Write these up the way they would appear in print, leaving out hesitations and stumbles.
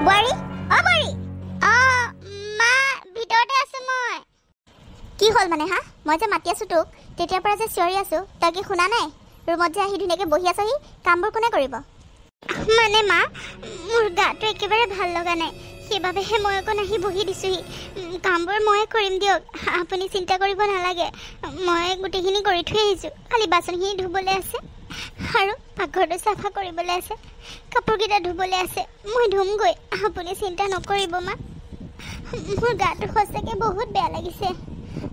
বুঢ়ী বুঢ়ী মা ভিতৰতে আছো মই কি হ'ল মানে হা মই যে মাতি আছো তোক তেতিয়াৰ পৰা যে চিঞৰি আছো তই কি শুনা নাই ৰুমত যে আহি ধুনীয়াকৈ বহি আছহি কামবোৰ কোনে কৰিব মানে মা মোৰ গাটো একেবাৰে ভাল লগা নাই সেইবাবেহে মই অকণ আহি বহি দিছোহি কামবোৰ মই কৰিম দিয়ক আপুনি চিন্তা কৰিব নালাগে মই গোটেইখিনি কৰি থৈ আহিছোঁ খালি বাচনখিনি ধুবলৈ আছে আৰু পাকঘৰটো চাফা কৰিবলৈ আছে কাপোৰকেইটা ধুবলৈ আছে মই ধুমগৈ আপুনি চিন্তা নকৰিব মা মোৰ গাটো সঁচাকৈ বহুত বেয়া লাগিছে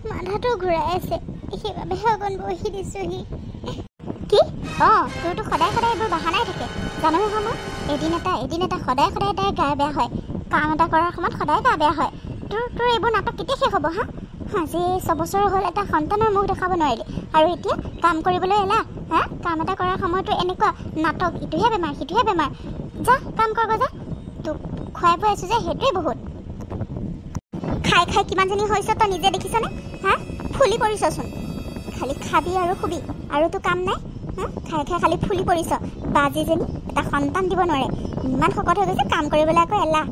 মাথাটো ঘূৰাই আছে সেইবাবেহে অকণ বহি দিছোহি কি তোৰতো সদায় সদায় এইবোৰ বাহানাই থাকে জানো নহয় মই এদিন এটা সদায় তাই গা বেয়া হয় কাম এটা কৰাৰ সময়ত সদায় গা বেয়া হয় তোৰ এইবোৰ নাটক কেতিয়া শেষ হ'ব হা আজি 6 বছৰ হ'ল এটা সন্তানৰ মুখ দেখাব নোৱাৰিলি আৰু এতিয়া কাম কৰিবলৈ এলাহ হা কাম এটা কৰাৰ সময়তো এনেকুৱা নাটক ইটোহে বেমাৰ সিটোহে বেমাৰ যা কাম কৰগৈ যা তোক খুৱাই আছোঁ যে সেইটোৱে বহুত খাই কিমানজনী হৈছে তই নিজে দেখিছনে হা ফুলি পৰিছচোন খালি খাবি আৰু শুবি আৰু তো কাম নাই খাই খালি ফুলি পৰিছ বাজিজনী এটা সন্তান দিব নোৱাৰে ইমান শকত হৈ গৈছে কাম কৰিবলৈ আকৌ এলাহ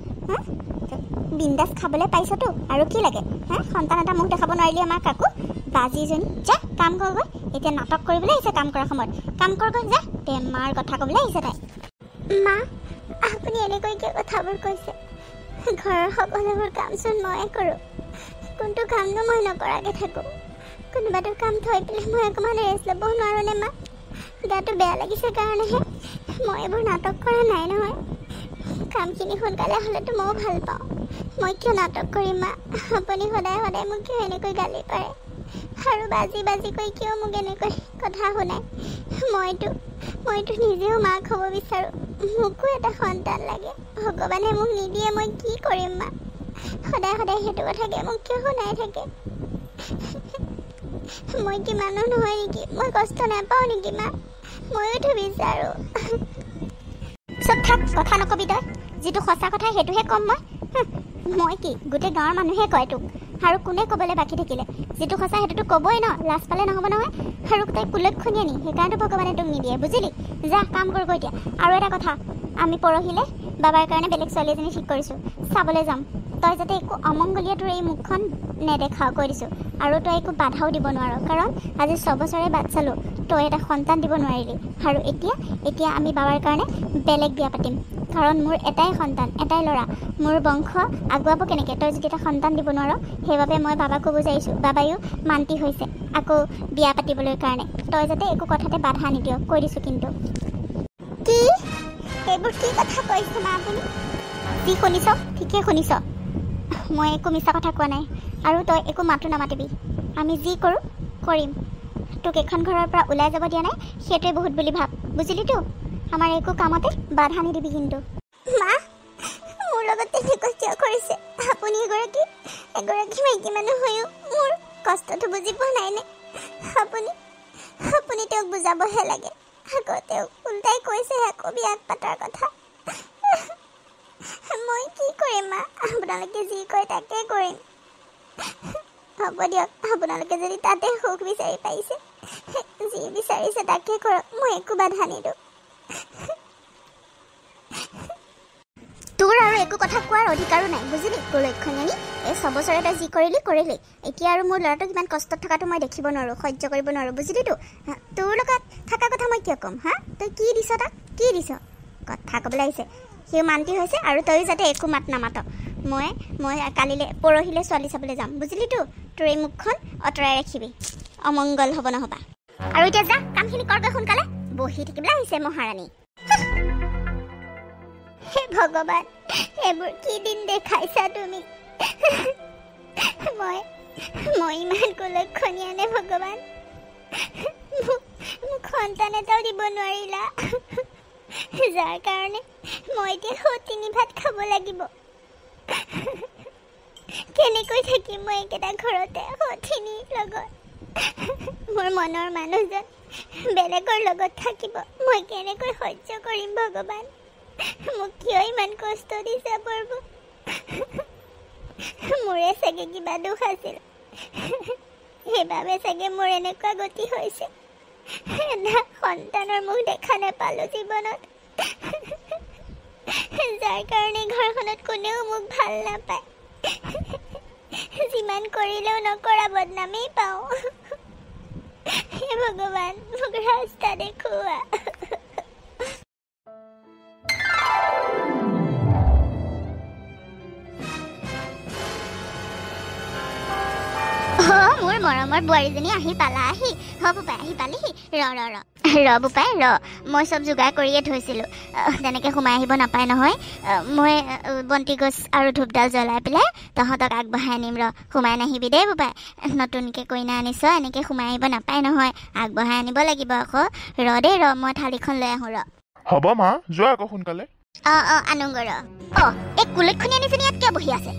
বিন্দাছ খাবলৈ পাইছতো আৰু কি লাগে সন্তান এটা মুখ দেখাব নোৱাৰিলি আমাৰ কাকো বাজিজনী যা কাম কৰগৈ এতিয়া নাটক কৰিবলৈ আহিছে কাম কৰাৰ সময়ত কাম কৰগৈ যা বেমাৰ কথা ক'বলৈ আহিছে তাই মা আপুনি এনেকৈ কিয় কথাবোৰ কৈছে ঘৰৰ সকলোবোৰ কামচোন ময়ে কৰোঁ কোনটো কামনো মই নকৰাকৈ থাকোঁ কোনোবাটো কাম থৈ পেলাই মই অকণমান ৰেষ্ট ল'ব নোৱাৰোঁনে মা গাটো বেয়া লাগিছে কাৰণেহে মই এইবোৰ নাটক কৰা নাই নহয় কামখিনি সোনকালে হ'লেতো ময়ো ভাল পাওঁ মই কিয় নাটক কৰিম মা আপুনি সদায় মোক কিয় এনেকৈ গালি পাৰে আৰু বাজি কৈ কিয় মোক এনেকৈ কথা শুনায় মইতো নিজেও মাক হ'ব বিচাৰোঁ মোকো এটা সন্তান লাগে ভগৱানে মোক নিদিয়ে মই কি কৰিম মা সদায় সেইটো কথাকে মোক কিয় শুনাই থাকে মই কি মানুহ নহয় নেকি মই কষ্ট নাপাওঁ নেকি মা ময়োতো বিচাৰোঁ চব থাক কথা নকবি তই যিটো সঁচা কথা সেইটোহে ক'ম মই কি গোটেই গাঁৱৰ মানুহে কয় তোক আৰু কোনে ক'বলৈ বাকী থাকিলে যিটো সঁচা সেইটোতো ক'বই ন লাজ পালে নহ'ব নহয় আৰু তই কুলক্ষণীয়া নি সেইকাৰণেতো ভগৱানে তোক নিদিয়ে বুজিলি যা কাম কৰগৈ এতিয়া আৰু এটা কথা আমি পৰহিলে বাবাৰ কাৰণে বেলেগ ছোৱালী এজনী ঠিক কৰিছোঁ চাবলৈ যাম তই যাতে একো অমংগলীয়া তোৰ এই মুখখন নেদেখাও কৈ দিছোঁ আৰু তই একো বাধাও দিব নোৱাৰ কাৰণ আজি 6 বছৰে বাট চালোঁ তই এটা সন্তান দিব নোৱাৰিলি আৰু এতিয়া আমি বাবাৰ কাৰণে বেলেগ বিয়া পাতিম কাৰণ মোৰ এটাই সন্তান এটাই ল'ৰা মোৰ বংশ আগুৱাব কেনেকৈ তই যদি এটা সন্তান দিব নোৱাৰ সেইবাবে মই বাবাকো বুজাইছোঁ বাবায়ো মান্তি হৈছে আকৌ বিয়া পাতিবলৈ কাৰণে তই যাতে একো কথাতে বাধা নিদিয় কৈ দিছোঁ কিন্তু কি এইবোৰ কি কথা কৈছে মা আপুনি কি শুনিছ ঠিকেই শুনিছ মই একো মিছা কথা কোৱা নাই আৰু তই একো মাতো নামাতিবি আমি যি কৰোঁ কৰিম তোক এখন ঘৰৰ পৰা ওলাই যাব দিয়া নাই সেইটোৱে বহুত বুলি ভাব বুজিলিতো আমাৰ একো কামতে বাধা নিদিবি কিন্তু মা মোৰ লগত তেনেকৈ কিয় কৰিছে আপুনি এগৰাকী মাইকী মানুহ হৈও মোৰ কষ্টটো বুজি পোৱা নাইনে আপুনি তেওঁক বুজাবহে লাগে আকৌ তেওঁক উল্টাই কৈছে আকৌ বিয়াত পাতাৰ কথা মই কি কৰিম মা আপোনালোকে যি কয় তাকে কৰিম হ'ব দিয়ক আপোনালোকে যদি তাতে সুখ বিচাৰি পাইছে যি বিচাৰিছে তাকে কৰক মই একো বাধা নিদিওঁ তোৰ আৰু একো কথা কোৱাৰ অধিকাৰো নাই বুজিলি কুলক্ষণী এই 6 বছৰে তই যি কৰিলি এতিয়া আৰু মোৰ ল'ৰাটোক ইমান কষ্টত থকাটো মই দেখিব নোৱাৰোঁ সহ্য কৰিব নোৱাৰোঁ বুজিলিতো তোৰ লগত থকা কথা মই কিয় ক'ম তই কি দিছ তাক কি দিছ কথা ক'বলৈ আহিছে সিও মান্তি হৈছে আৰু তই যাতে একো মাত নামাত মই পৰহিলৈ ছোৱালী চাবলৈ যাম বুজিলিতো তোৰ এই মুখখন অঁতৰাই ৰাখিবি অমংগল হ'ব নহ'বা আৰু এতিয়া যা কামখিনি কৰগৈ সোনকালে বহি থাকিবলৈ আহিছে মহাৰাণী হে ভগৱান এইবোৰ কি দিন দেখাইছা তুমি মই ইমান কুলক্ষণীয়া নে ভগৱান মোক সন্তান এটাও দিব নোৱাৰিলা যাৰ কাৰণে মই এতিয়া সতিনী ভাত খাব লাগিব কেনেকৈ থাকিম মই একেটা ঘৰতে সতিনীৰ লগত মোৰ মনৰ মানুহজন বেলেগৰ লগত থাকিব মই কেনেকৈ সহ্য কৰিম ভগৱান মোক কিয় ইমান কষ্ট দিছে প্ৰভু মোৰে চাগে কিবা দুখ আছিল সেইবাবে চাগে মোৰ এনেকুৱা গতি হৈছে সন্তানৰ মুখ দেখা নাপালো জীৱনত যাৰ কাৰণে ঘৰখনত কোনেও মোক ভাল নাপায় যিমান কৰিলেও নকৰা বদনামেই পাওঁ হে ভগৱান মোক ৰাস্তা দেখুওৱা মোৰ মৰমৰ বোৱাৰীজনী আহি পালাহি বোপাই আহি পালেহি ৰ বোপাই ৰ মই চব যোগাৰ কৰিয়ে থৈছিলোঁ তেনেকৈ সোমাই আহিব নাপায় নহয় মই বন্তি গছ আৰু ধূপডাল জ্বলাই পেলাই তহঁতক আগবঢ়াই আনিম ৰ সোমাই নাহিবি দেই বোপাই নতুনকৈ কইনা আনিছ এনেকৈ সোমাই আহিব নাপায় নহয় আগবঢ়াই আনিব লাগিব আকৌ ৰ দেই ৰ মই থালিখন লৈ আহোঁ ৰ হ'ব মা যোৱা আকৌ সোনকালে আনোগৈ ৰ এই কুলক্ষণী আনিছেনে ইয়াত কিয় বহি আছে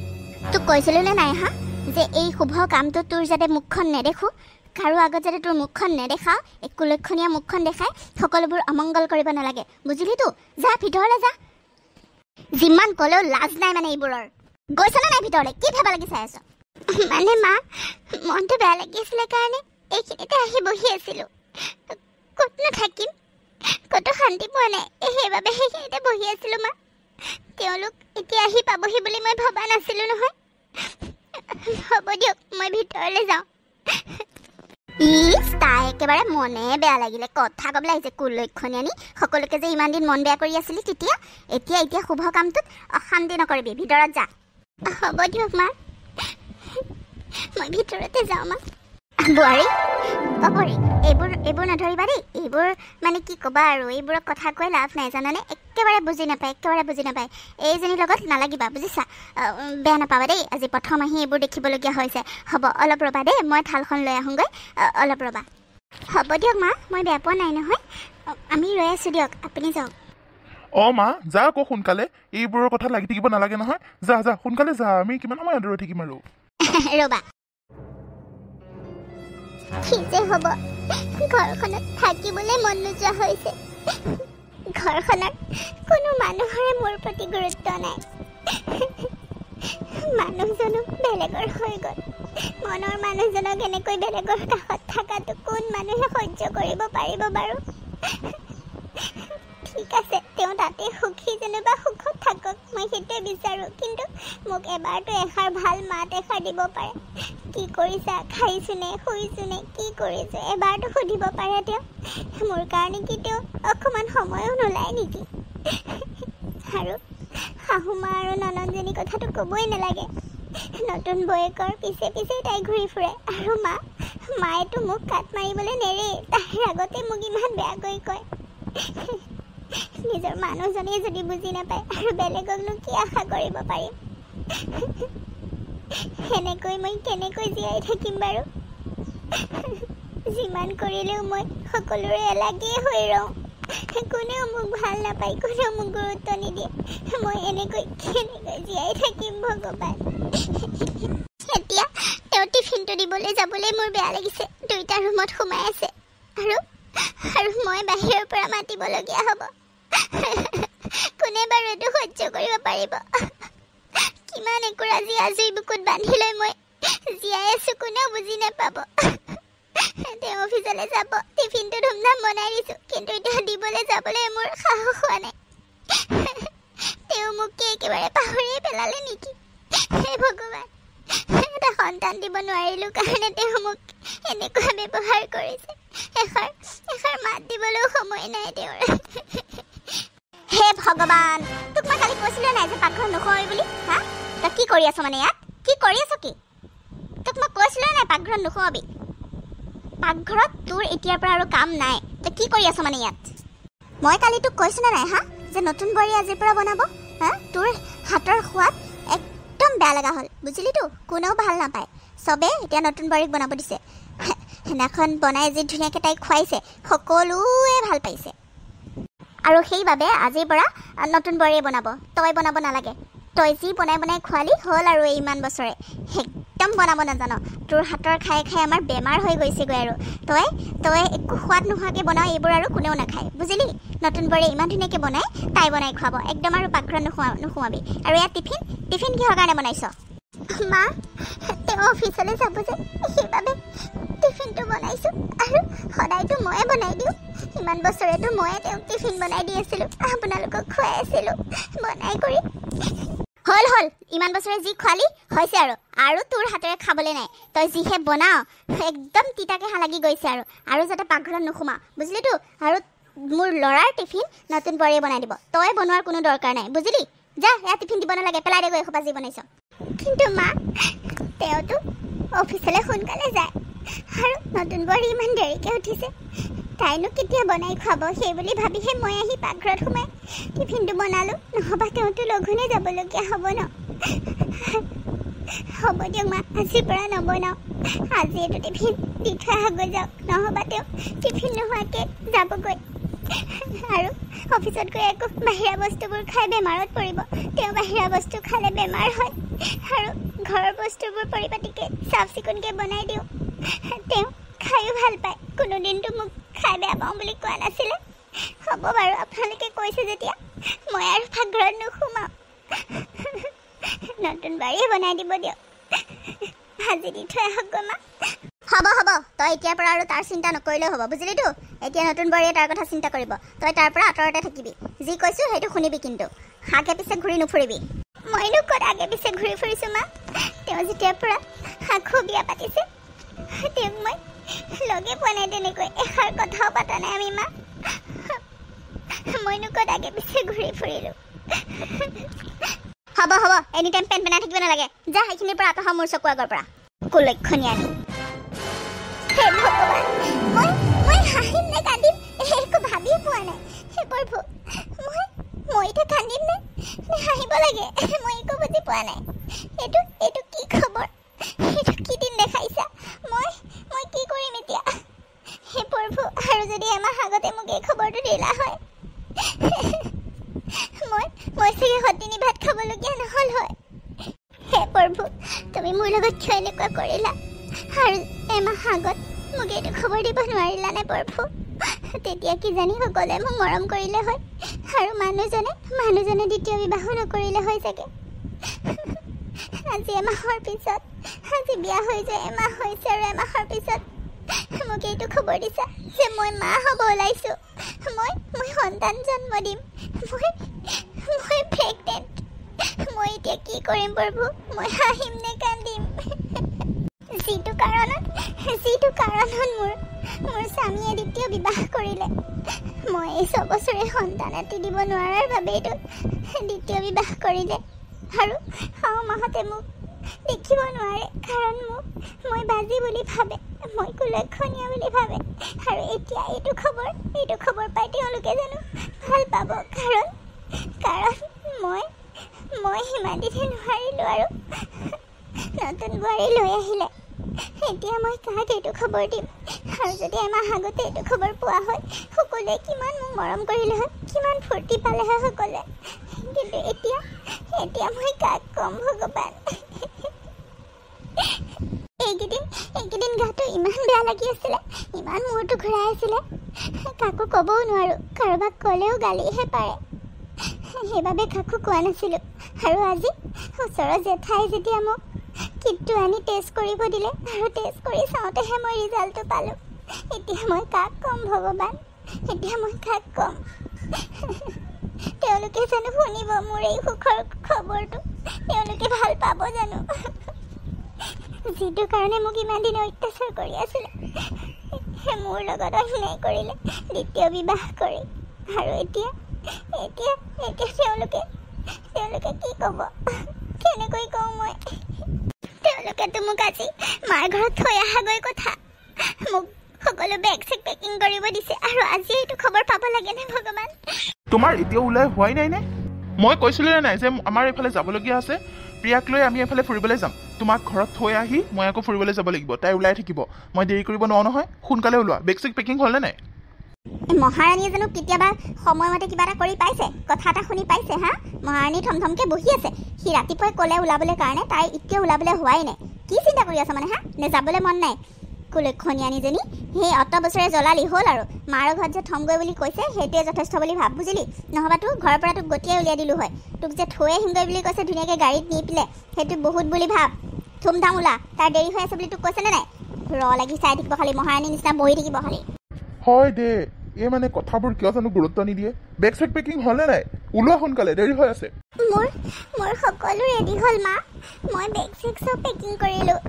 তোক কৈছিলোঁ নে নাই হা যে এই শুভ কামটো তোৰ যাতে মুখখন নেদেখোঁ কাৰো আগত যাতে তোৰ মুখখন নেদেখাওঁ এই কুলক্ষণীয়া মুখখন দেখাই সকলোবোৰ অমংগল কৰিব নালাগে বুজিলিতো যা ভিতৰলৈ যা যিমান ক'লেও লাজ নাই মানে এইবোৰৰ গৈছনে নাই ভিতৰলৈ কি ভাবা লাগি চাই আছ মানে মা মনটো বেয়া লাগি আছিলে কাৰণে এইখিনিতে আহি বহি আছিলোঁ ক'তনো থাকিম ক'তো শান্তি পোৱা নাই সেইবাবে সেইখিনিতে বহি আছিলোঁ মা তেওঁলোক এতিয়া আহি পাবহি বুলি মই ভবা নাছিলোঁ নহয় হ'ব দিয়ক মই ভিতৰলৈ যাওঁ তাই একেবাৰে মনে বেয়া লাগিলে কথা ক'বলৈ আহিছে কুলক্ষণী আনি সকলোকে যে ইমান দিন মন বেয়া কৰি আছিলি তেতিয়া এতিয়া শুভ কামটোত অশান্তি নকৰিবি ভিতৰত যা হ'ব দিয়ক মা মই ভিতৰতে যাওঁ মা বোৱাৰী অপৰি এইবোৰ নধৰিবা দেই এইবোৰ মানে কি ক'বা আৰু এইবোৰক কথা কৈ লাভ নাই জানানে একেবাৰে বুজি নাপায় এইজনীৰ লগত নালাগিবা বুজিছা বেয়া নাপাবা দেই আজি প্ৰথম আহি এইবোৰ দেখিবলগীয়া হৈছে হ'ব অলপ ৰ'বা দেই মই থালখন লৈ আহোঁগৈ অলপ ৰ'বা হ'ব দিয়ক মা মই বেয়া পোৱা নাই নহয় আমি ৰৈ আছোঁ দিয়ক আপুনি যাওক মা যা আকৌ সোনকালে এইবোৰৰ কথা লাগি থাকিব নালাগে নহয় যা সোনকালে যা আমি কিমান সময় ৰৈ থাকিম আৰু ৰ'বা কি যে হ'ব ঘৰখনত থাকিবলৈ মন নোযোৱা হৈছে ঘৰখনত কোনো মানুহৰে মোৰ প্ৰতি গুৰুত্ব নাই মানুহজনো বেলেগৰ হৈ গ'ল মনৰ মানুহজনক এনেকৈ বেলেগৰ কাষত থকাটো কোন মানুহে সহ্য কৰিব পাৰিব বাৰু ঠিক আছে তেওঁ তাতে সুখী যেনিবা সুখত থাকক মই সেইটোৱে বিচাৰোঁ কিন্তু মোক এবাৰতো এষাৰ ভাল মাত এষাৰ দিব পাৰে কি কৰিছা খাইছোনে শুইছোনে কি কৰিছোঁ এবাৰতো সুধিব পাৰে তেওঁ মোৰ কাৰণে কি তেওঁ অকণমান সময়ো নোলায় নেকি আৰু শাহুমা আৰু ননন্দজনী কথাটো ক'বই নালাগে নতুন বৌয়েকৰ পিছে তাই ঘূৰি ফুৰে আৰু মায়েতো মোক কাট মাৰিবলৈ নেৰে তাইৰ আগতে মোক ইমান বেয়াকৈ কয় নিজৰ মানুহজনে যদি বুজি নাপায় আৰু বেলেগকনো কি আশা কৰিব পাৰিম সেনেকৈ মই কেনেকৈ জীয়াই থাকিম বাৰু যিমান কৰিলেও মই সকলোৰে এলাগীয়ে হৈ ৰওঁ কোনেও মোক ভাল নাপায় কোনেও মোক গুৰুত্ব নিদিয়ে মই এনেকৈ কেনেকৈ জীয়াই থাকিম ভগৱান এতিয়া তেওঁ টিফিনটো দিবলৈ যাবলৈ মোৰ বেয়া লাগিছে দুইটা ৰুমত সোমাই আছে আৰু মই বাহিৰৰ পৰা মাতিবলগীয়া হ'ব কোনে বাৰু এইটো সহ্য কৰিব পাৰিব কিমান একুৰা জীয়া জুই বুকুত বান্ধি লৈ মই জীয়াই আছোঁ কোনেও বুজি নাপাব তেওঁ অফিচলৈ যাব টিফিনটো ধুমধাম বনাই দিছোঁ কিন্তু এতিয়া দিবলৈ যাবলৈ মোৰ সাহস হোৱা নাই তেওঁ মোক কি একেবাৰে পাহৰিয়ে পেলালে নেকি হে ভগৱান এটা সন্তান দিব নোৱাৰিলোঁ কাৰণে তেওঁ মোক এনেকুৱা ব্যৱহাৰ কৰিছে এষাৰ মাত দিবলৈও সময় নাই তেওঁৰ হে ভগৱান তোক মই কালি কৈছিলোঁ নাই যে পাকঘৰত নোসোমাবি বুলি হা তই কি কৰি আছ মানে ইয়াত কি কৰি আছ কি তোক মই কৈছিলোঁ নাই পাকঘৰত নোসোমাবি পাকঘৰত তোৰ এতিয়াৰ পৰা আৰু কাম নাই তই কি কৰি আছ মানে ইয়াত মই কালি তোক কৈছিলোঁ নাই হা যে নতুন বোৱাৰী আজিৰ পৰা বনাব হা তোৰ হাতৰ সোৱাদ একদম বেয়া লগা হ'ল বুজিলিতো কোনেও ভাল নাপায় চবে এতিয়া নতুন বোৱাৰীক বনাব দিছে সেইদিনাখন বনাই যি ধুনীয়াকৈ তাইক খুৱাইছে সকলোৱে ভাল পাইছে আৰু সেইবাবে আজিৰ পৰা নতুন বোৱাৰীয়ে বনাব তই বনাব নালাগে তই যি বনাই খোৱালি হ'ল আৰু এই ইমান বছৰে একদম বনাব নাজান তোৰ হাতৰ খাই আমাৰ বেমাৰ হৈ গৈছেগৈ আৰু তই একো সোৱাদ নোহোৱাকৈ বনাও এইবোৰ আৰু কোনেও নাখায় বুজিলি নতুন বোৱাৰীয়ে ইমান ধুনীয়াকৈ বনাই তাই বনাই খুৱাব একদম আৰু পাকঘৰত নোসোমাবি আৰু ইয়াত টিফিন কিহৰ কাৰণে বনাইছ মা অফিচলৈ যাব যে সেইবাবে টিফিনটো বনাইছোঁ আৰু সদায়তো ময়ে বনাই দিওঁ ইমান বছৰেতো ময়ে তেওঁক টিফিন বনাই দি আছিলোঁ আপোনালোকক খুৱাই আছিলোঁ বনাই কৰি হ'ল ইমান বছৰে যি খোৱালি হৈছে আৰু তোৰ হাতেৰে খাবলৈ নাই তই যিহে বনাও একদম তিতাকে লাগি গৈছে আৰু যাতে পাকঘৰত নোসোমা বুজিলিতো আৰু মোৰ ল'ৰাৰ টিফিন নতুন বোৱাৰীয়ে বনাই দিব তই বনোৱাৰ কোনো দৰকাৰ নাই বুজিলি যা এয়া টিফিন দিব নালাগে পেলাই দে গৈ এসোপা যি বনাইছ কিন্তু মা তেওঁতো অফিচলৈ সোনকালে যায় আৰু নতুন বোৱাৰী ইমান দেৰিকৈ উঠিছে তাইনো কেতিয়া বনাই খুৱাব সেই বুলি ভাবিহে মই আহি পাকঘৰত সোমাই টিফিনটো বনালোঁ নহবা তেওঁতো লঘোণে যাবলগীয়া হ'ব ন হ'ব দিয়ক মা আজিৰ পৰা নবনাওঁ আজি এইটো টিফিন দি থৈ আহগৈ যাওক নহবা তেওঁ টিফিন নোহোৱাকৈ যাবগৈ আৰু অফিচত গৈ একো বাহিৰা বস্তুবোৰ খাই বেমাৰত পৰিব তেওঁ বাহিৰা বস্তু খালে বেমাৰ হয় আৰু ঘৰৰ বস্তুবোৰ পৰিপাটিকৈ চাফ চিকুণকৈ বনাই দিওঁ তেওঁ খায়ো ভাল পায় কোনোদিনটো মোক খাই বেয়া পাওঁ বুলি কোৱা নাছিলে হ'ব বাৰু আপোনালোকে কৈছে যেতিয়া মই আৰু পাকঘৰত নোসোমাওঁ নতুন বাৰীয়ে বনাই দিব দিয়ক ভাজি দি থৈ আহকগৈ মা হ'ব তই এতিয়াৰ পৰা আৰু তাৰ চিন্তা নকৰিলেও হ'ব বুজিলিতো এতিয়া নতুন বোৱাৰীয়ে তাৰ কথা চিন্তা কৰিব তই তাৰ পৰা আঁতৰতে থাকিবি যি কৈছোঁ সেইটো শুনিবি কিন্তু আগে পিছে ঘূৰি নুফুৰিবি মইনো ক'ত আগে পিছে ঘূৰি ফুৰিছোঁ মা তেওঁ যেতিয়াৰ পৰা আকৌ বিয়া পাতিছে তেওঁক মই লগে পোৱা নাই তেনেকৈ এষাৰ কথাও পতা নাই আমি মা মইনো ক'ত আগে পিছে ঘূৰি ফুৰিলোঁ হ'ব এনি টাইম পেন পেনাই থাকিব নালাগে যা সেইখিনিৰ পৰা আঁতৰ মোৰ চকু আগৰ পৰা কুলক্ষণীয়া আনি হে ভগৱান মই হাঁহিম নে কান্দিম একো ভাবিয়ে পোৱা নাই হে প্ৰভু মই এতিয়া কান্দিম নে হাঁহিব লাগে মই একো বুজি পোৱা নাই এইটো কি খবৰ এইটো কি দিন দেখাইছা মই কি কৰিম এতিয়া হে প্ৰভু আৰু যদি এমাহ আগতে মোক এই খবৰটো দিলা হয় মই চাগে সতিনী ভাত খাবলগীয়া নহ'ল হয় হে প্ৰভু তুমি মোৰ লগত কিয় এনেকুৱা কৰিলা আৰু এমাহ আগত মোক এইটো খবৰ দিব নোৱাৰিলানে প্ৰভু তেতিয়া কিজানি সকলোৱে মোক মৰম কৰিলে হয় আৰু মানুহজনে দ্বিতীয় বিবাহো নকৰিলে হয় চাগে আজি এমাহৰ পিছত আজি বিয়া হৈ যোৱা এমাহ হৈছে আৰু এমাহৰ পিছত মোক এইটো খবৰ দিছা যে মই মা হ'ব ওলাইছোঁ মই সন্তান জন্ম দিম মই প্ৰেগনেণ্ট মই এতিয়া কি কৰিম প্ৰভু মই হাঁহিম নে কান্দিম যিটো কাৰণত মোৰ স্বামীয়ে দ্বিতীয় বিবাহ কৰিলে মই এই 6 বছৰে সন্তান এটি দিব নোৱাৰাৰ বাবেইতো দ্বিতীয় বিবাহ কৰিলে আৰু শাও মাহঁতে মোক দেখিব নোৱাৰে কাৰণ মই বাজি বুলি ভাবে মই কুলক্ষণীয়া বুলি ভাবে আৰু এতিয়া এইটো খবৰ পাই তেওঁলোকে জানো ভাল পাব কাৰণ মই সিমান দিনে নোৱাৰিলোঁ আৰু নতুন বোৱাৰী লৈ আহিলে এতিয়া মই কাক এইটো খবৰ দিম আৰু যদি এমাহ আগতে এইটো খবৰ পোৱা হয় সকলোৱে কিমান মোক মৰম কৰিলে হয় কিমান ফূৰ্তি পালে হয় সকলোৱে কিন্তু এতিয়া মই কাক ক'ম ভগৱান এইকেইদিন গাটো ইমান বেয়া লাগি আছিলে ইমান মূৰটো ঘূৰাই আছিলে কাকো ক'বও নোৱাৰোঁ কাৰোবাক ক'লেও গালিহে পাৰে সেইবাবে কাকো কোৱা নাছিলোঁ আৰু আজি ওচৰৰ জেঠাই যেতিয়া মোক কিটটো আনি টেষ্ট কৰিব দিলে আৰু টেষ্ট কৰি চাওঁতেহে মই ৰিজাল্টটো পালোঁ এতিয়া মই কাক ক'ম ভগৱান এতিয়া মই কাক ক'ম তেওঁলোকে জানো শুনিব মোৰ এই সুখৰ খবৰটো তেওঁলোকে ভাল পাব জানো যিটো কাৰণে মোক ইমান দিন অত্যাচাৰ কৰি আছিলে মোৰ লগত অন্যায় কৰিলে দ্বিতীয় বিবাহ কৰি আৰু এতিয়া তেওঁলোকে কি ক'ব কেনেকৈ কওঁ মই তেওঁলোকেতো মোক আজি মাৰ ঘৰত থৈ অহাগৈ কথা মোক সকলো বেগ চেগ পেকিং কৰিব দিছে আৰু আজি এইটো খবৰ পাব লাগেনে ভগৱান তোমাৰ এতিয়াও ওলাই হোৱাই নাই নে মই কৈছিলোঁ নাই যে আমাৰ এইফালে যাবলগীয়া আছে প্ৰিয়াক লৈ আমি এইফালে ফুৰিবলৈ যাম তোমাক ঘৰত থৈ আহি মই আকৌ ফুৰিবলৈ যাব লাগিব তাই ওলাই থাকিব মই দেৰি কৰিব নোৱাৰো নহয় সোনকালে ওলোৱা বেগ চেগ পেকিং হ'লনে নাই মহাৰাণীয়ে জানো কেতিয়াবা সময়মতে কিবা এটা কৰি পাইছে কথা এটা শুনি পাইছে হা মহাৰাণী থমথমকৈ বহি আছে সি ৰাতিপুৱাই ক'লে ওলাবলৈ কাৰণে তাই এতিয়া ওলাবলৈ হোৱাই নাই কি চিন্তা কৰি আছে মানে হা নে যাবলৈ মন নাই কুলক্ষণীয়ানীজনী সেই অত বছৰে জ্বলালি হ'ল আৰু মাৰ ঘৰত যে থমগৈ বুলি কৈছে সেইটোৱে যথেষ্ট বুলি ভাব বুজিলি নহবা তোক ঘৰৰ পৰা তোক গতিয়াই উলিয়াই দিলোঁ হয় তোক যে থৈ আহিমগৈ বুলি কৈছে ধুনীয়াকৈ গাড়ীত নি পেলাই সেইটো বহুত বুলি ভাব ধুমধাম ওলা তাৰ দেৰি হৈ আছে বুলি তোক কৈছেনে নাই লাগি চাই থাকিব খালি মহাৰাণীৰ নিচিনা বহি থাকিব খালি হয় দে এই মানে কথাবোৰ কিয় জানো গুৰুত্ব নিদিয়ে বেগ চেক পেকিং হ'লে নাই ওলোৱা সোনকালে দেৰি হৈ আছে মোৰ সকলো ৰেডি হ'ল মা মই বেগ চেক চব পেকিং কৰিলোঁ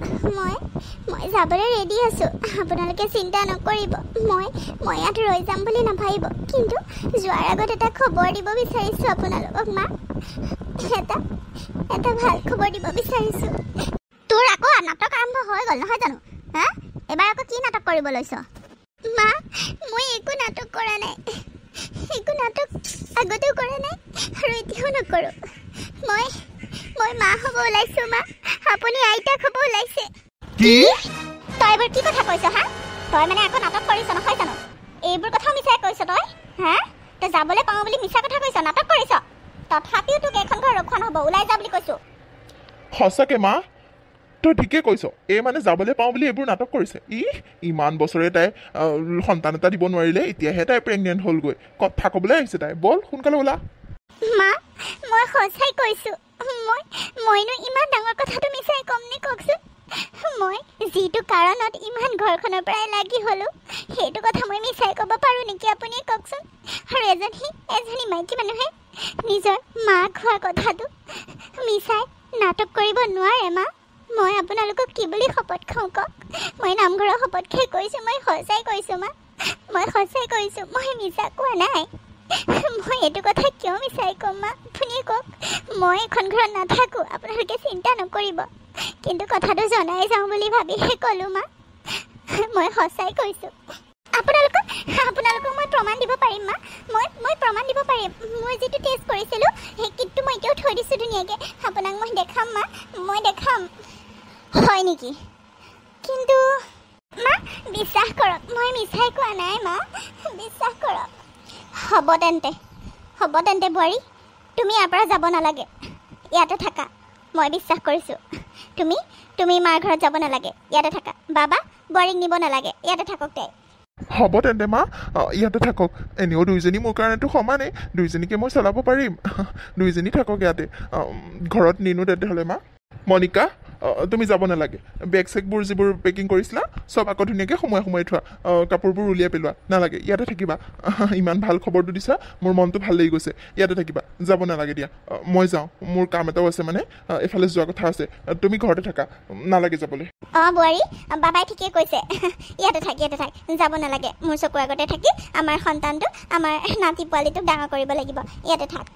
মই যাবলৈ ৰেডি আছোঁ আপোনালোকে চিন্তা নকৰিব মই ইয়াত ৰৈ যাম বুলি নাভাবিব কিন্তু যোৱাৰ আগত এটা খবৰ দিব বিচাৰিছোঁ আপোনালোকক মা এটা ভাল খবৰ দিব বিচাৰিছোঁ তোৰ আকৌ নাটক আৰম্ভ হৈ গ'ল নহয় জানো হা এবাৰ আকৌ কি নাটক কৰিব লৈছ মা মই একো নাটক কৰা নাই একো নাটক আগতেও কৰা নাই আৰু এতিয়াও নকৰোঁ মই মা হ'ব ওলাইছোঁ মা আপুনি আইতাক হ'ব ওলাইছে কি তই এইবোৰ কি কথা কৈছ হা তই মানে আকৌ নাটক কৰিছ নহয় জানো এইবোৰ কথা মিছাই কৈছ তই হা তই যাবলৈ পাওঁ বুলি মিছা কথা কৈছ নাটক কৰিছ তথাপিও তোক এখন ঘৰ ৰক্ষণ হ'ব ওলাই যা বুলি কৈছোঁ সঁচাকে মা তই ঠিকে কৈছ এই মানে যাবলৈ পাওঁ বুলি এইবোৰ নাটক কৰিছে ইমান বছৰে তাই সন্তান এটা দিব নোৱাৰিলে এতিয়াহে তাই প্ৰেগনেণ্ট হ'লগৈ কথা ক'বলৈ আহিছে তাই বল সোনকালে ওলা মা মই সঁচাই কৈছোঁ মইনো ইমান ডাঙৰ কথাটো মিছাই ক'ম নে কওকচোন মই যিটো কাৰণত ইমান ঘৰখনৰ পৰাই লাগি হ'লোঁ সেইটো কথা মই মিছাই ক'ব পাৰোঁ নেকি আপুনি কওকচোন আৰু এজনী মাইকী মানুহে নিজৰ মাক হোৱাৰ কথাটো মিছাই নাটক কৰিব নোৱাৰে মা মই আপোনালোকক কি বুলি শপত খাওঁ কওক মই নামঘৰৰ শপত খাই কৈছোঁ মই সঁচাই কৈছোঁ মা মই সঁচাই কৈছোঁ মই মিছা কোৱা নাই মই এইটো কথা কিয় মিছাই ক'ম মা আপুনি কওক মই এখন ঘৰত নাথাকোঁ আপোনালোকে চিন্তা নকৰিব কিন্তু কথাটো জনাই যাওঁ বুলি ভাবিহে ক'লোঁ মা মই সঁচাই কৈছোঁ আপোনালোকক মই প্ৰমাণ দিব পাৰিম মা মই প্ৰমাণ দিব পাৰিম মই যিটো টেষ্ট কৰিছিলোঁ সেই কিটটো মই এতিয়াও থৈ দিছোঁ ধুনীয়াকৈ আপোনাক মই দেখাম মা মই দেখাম হয় নেকি কিন্তু মা বিশ্বাস কৰক মই মিছাই কোৱা নাই মা বিশ্বাস কৰক হ'ব তেন্তে বোৱাৰী তুমি ইয়াৰ পৰা যাব নালাগে ইয়াতে থাকা মই বিশ্বাস কৰিছোঁ তুমি মাৰ ঘৰত যাব নালাগে ইয়াতে থাকা বাবা বোৱাৰীক নিব নালাগে ইয়াতে থাকক তাই হ'ব তেন্তে মা ইয়াতে থাকক এনেও দুইজনী মোৰ কাৰণেতো সমানেই দুইজনীকে মই চলাব পাৰিম দুইজনী থাকক ইয়াতে ঘৰত নিনো তেতিয়াহ'লে মা মনিকা তুমি যাব নালাগে বেগ চেকবোৰ যিবোৰ পেকিং কৰিছিলা চব আকৌ ধুনীয়াকৈ সোমাই থোৱা কাপোৰবোৰ উলিয়াই পেলোৱা নালাগে ইয়াতে থাকিবা ইমান ভাল খবৰটো দিছা মোৰ মনটো ভাল লাগি গৈছে ইয়াতে থাকিবা যাব নালাগে দিয়া মই যাওঁ মোৰ কাম এটাও আছে মানে এফালে যোৱা কথা আছে তুমি ঘৰতে থাকা নালাগে যাবলৈ বোৱাৰী বাবাই ঠিকেই কৈছে ইয়াতে থাক যাব নালাগে মোৰ চকুৰ আগতে থাকি আমাৰ সন্তানটো আমাৰ নাতি পোৱালিটোক ডাঙৰ কৰিব লাগিব ইয়াতে থাক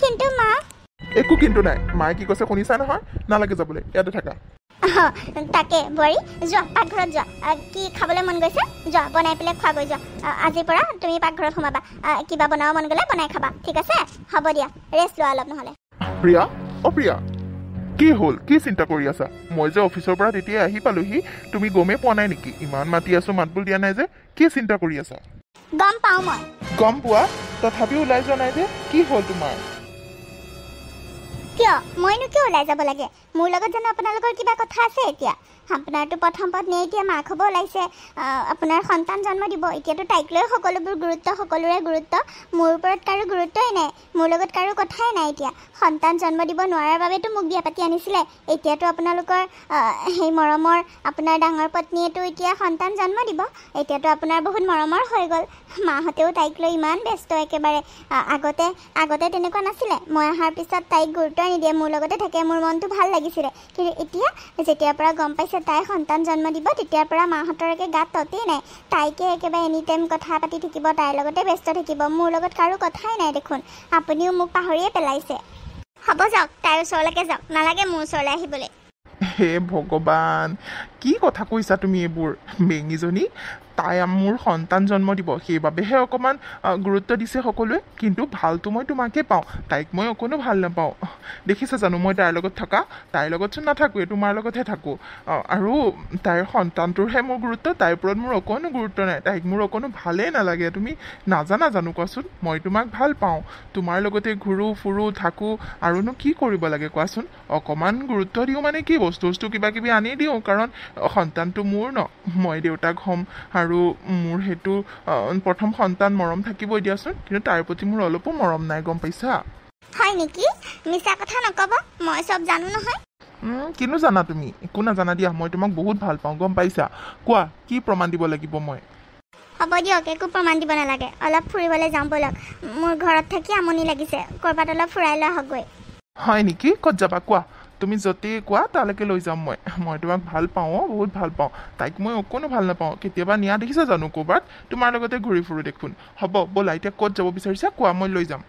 কিন্তু মা একো কিন্তু নাই মায়ে কি কৈছে শুনিছা নহয় নালাগে যাবলৈ ইয়াতে থাকা তাকে বোৱাৰী যোৱা পাকঘৰত যোৱা কি খাবলৈ মন গৈছে যোৱা বনাই পেলাই খোৱাগৈ যোৱা আজিৰ পৰা তুমি পাকঘৰত সোমাবা কিবা বনাব মন গ'লে বনাই খাবা ঠিক আছে হ'ব দিয়া ৰেষ্ট লোৱা অলপ নহ'লে প্ৰিয়া কি হ'ল কি চিন্তা কৰি আছা মই যে অফিচৰ পৰা তেতিয়াই আহি পালোহি তুমি গমেই পোৱা নাই নেকি ইমান মাতি আছো মাতবোল দিয়া নাই যে কি চিন্তা কৰি আছা গম পাওঁ মই গম পোৱা তথাপিও ওলাই যোৱা নাই যে কি হ'ল তোমাৰ কিয় মইনো কিয় ওলাই যাব লাগে মোৰ লগত জানো আপোনালোকৰ কিবা কথা আছে এতিয়া আপোনাৰতো প্ৰথম পত্নীয়ে এতিয়া মাক হ'ব ওলাইছে আপোনাৰ সন্তান জন্ম দিব এতিয়াতো তাইক লৈ সকলোবোৰ সকলোৰে গুৰুত্ব মোৰ ওপৰত কাৰো গুৰুত্বই নাই মোৰ লগত কাৰো কথাই নাই এতিয়া সন্তান জন্ম দিব নোৱাৰাৰ বাবেতো মোক বিয়া পাতি আনিছিলে এতিয়াতো আপোনালোকৰ সেই মৰমৰ আপোনাৰ ডাঙৰ পত্নীয়েতো এতিয়া সন্তান জন্ম দিব এতিয়াতো আপোনাৰ বহুত মৰমৰ হৈ গ'ল মাহঁতেও তাইক লৈ ইমান ব্যস্ত একেবাৰে আগতে তেনেকুৱা নাছিলে মই অহাৰ পিছত তাইক গুৰুত্ব নিদিয়ে মোৰ লগতে থাকে মোৰ মনটো ভাল লাগিছিলে কিন্তু এতিয়া যেতিয়াৰ পৰা গম পাইছে তাই সন্তান জন্ম দিব তেতিয়াৰ পৰা মাহঁতৰ একে গাত ততেই নাই তাইকে একেবাৰে এনি টাইম কথা পাতি থাকিব তাইৰ লগতে ব্যস্ত থাকিব মোৰ লগত কাৰো কথাই নাই দেখোন আপুনিও মোক পাহৰিয়ে পেলাইছে হ'ব যাওক তাইৰ ওচৰলৈকে যাওক নালাগে মোৰ ওচৰলৈ আহিবলৈ হে ভগৱান কি কথা কৈছা তুমি এইবোৰ বেঙীজনী তাই মোৰ সন্তান জন্ম দিব সেইবাবেহে অকণমান গুৰুত্ব দিছে সকলোৱে কিন্তু ভালটো মই তোমাকে পাওঁ তাইক মই অকণো ভাল নাপাওঁ দেখিছা জানো মই তাইৰ লগত থকা তাইৰ লগতচোন নাথাকোঁৱে তোমাৰ লগতহে থাকোঁ আৰু তাইৰ সন্তানটোৰহে মোৰ গুৰুত্ব তাইৰ ওপৰত মোৰ অকণো গুৰুত্ব নাই তাইক মোৰ অকণো ভালেই নালাগে তুমি নাজানা জানো কোৱাচোন মই তোমাক ভাল পাওঁ তোমাৰ লগতে ঘূৰোঁ ফুৰোঁ থাকোঁ আৰুনো কি কৰিব লাগে কোৱাচোন অকণমান গুৰুত্ব দিওঁ মানে কি বস্তু কিবা কিবি আনি দিওঁ কাৰণ সন্তানটো মোৰ ন মই দেউতাক হ'ম আৰু মোৰ সেইটো প্ৰথম সন্তান মৰম থাকিবই দিয়াচোন কিন্তু তাৰ প্ৰতি মোৰ অলপো মৰম নাই গম পাইছা হয় নেকি মিছা কথা নক'ব মই চব জানো নহয় কিনো জানা তুমি একো নাজানা দিয়া মই তোমাক বহুত ভাল পাওঁ গম পাইছা কোৱা কি প্ৰমাণ দিব লাগিব মই হ'ব দিয়ক একো প্ৰমাণ দিব নালাগে অলপ ফুৰিবলৈ যাওঁ ব'লক মোৰ ঘৰত থাকি আমনি লাগিছে ক'ৰবাত অলপ ফুৰাই লৈ আহকগৈ হয় নেকি ক'ত যাবা কোৱা তুমি য'তেই কোৱা তালৈকে লৈ যাম মই তোমাক ভাল পাওঁ বহুত ভাল পাওঁ তাইক মই অকণো ভাল নাপাওঁ কেতিয়াবা নিয়া দেখিছা জানো ক'ৰবাত তোমাৰ লগতে ঘূৰি ফুৰো দেখোন হ'ব ব'লা এতিয়া ক'ত যাব বিচাৰিছা কোৱা মই লৈ যাম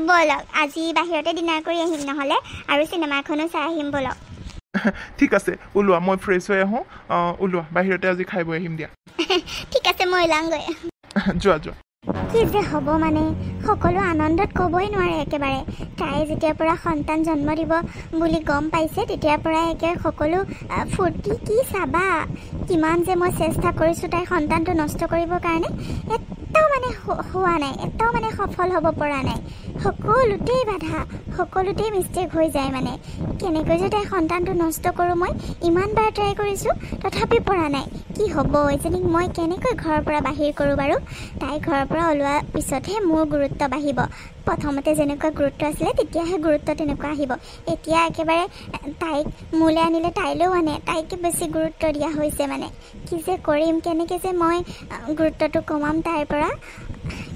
ব'লক আজি বাহিৰতে ডিনাৰ কৰি আহিম নহ'লে আৰু চিনেমা এখনো চাই আহিম ব'লক ঠিক আছে ওলোৱা মই ফ্ৰেছ হৈ আহোঁ ওলোৱা বাহিৰতে আজি খাই বৈ আহিম দিয়া ঠিক আছে মই ওলাওঁগৈ যোৱা যোৱা কি যে হ'ব মানে সকলো আনন্দত ক'বই নোৱাৰে একেবাৰে তাই যেতিয়াৰ পৰা সন্তান জন্ম দিব বুলি গম পাইছে তেতিয়াৰ পৰা একে সকলো ফূৰ্তি কি চাবা কিমান যে মই চেষ্টা কৰিছোঁ তাইৰ সন্তানটো নষ্ট কৰিবৰ কাৰণে এটাও মানে হোৱা নাই এটাও মানে সফল হ'ব পৰা নাই সকলোতেই বাধা সকলোতেই মিষ্টেক হৈ যায় মানে কেনেকৈ যে তাইৰ সন্তানটো নষ্ট কৰোঁ মই ইমানবাৰ ট্ৰাই কৰিছোঁ তথাপি পৰা নাই কি হ'ব এজনীক মই কেনেকৈ ঘৰৰ পৰা বাহিৰ কৰোঁ বাৰু তাই ঘৰৰ পৰা ওলোৱাৰ পিছতহে মোৰ গুৰুত্ব বাঢ়িব প্ৰথমতে যেনেকুৱা গুৰুত্ব আছিলে তেতিয়াহে গুৰুত্ব তেনেকুৱা আহিব এতিয়া একেবাৰে তাইক মোলৈ আনিলে তাইলৈও আনে তাইকে বেছি গুৰুত্ব দিয়া হৈছে মানে কি যে কৰিম কেনেকৈ যে মই গুৰুত্বটো কমাম তাইৰ পৰা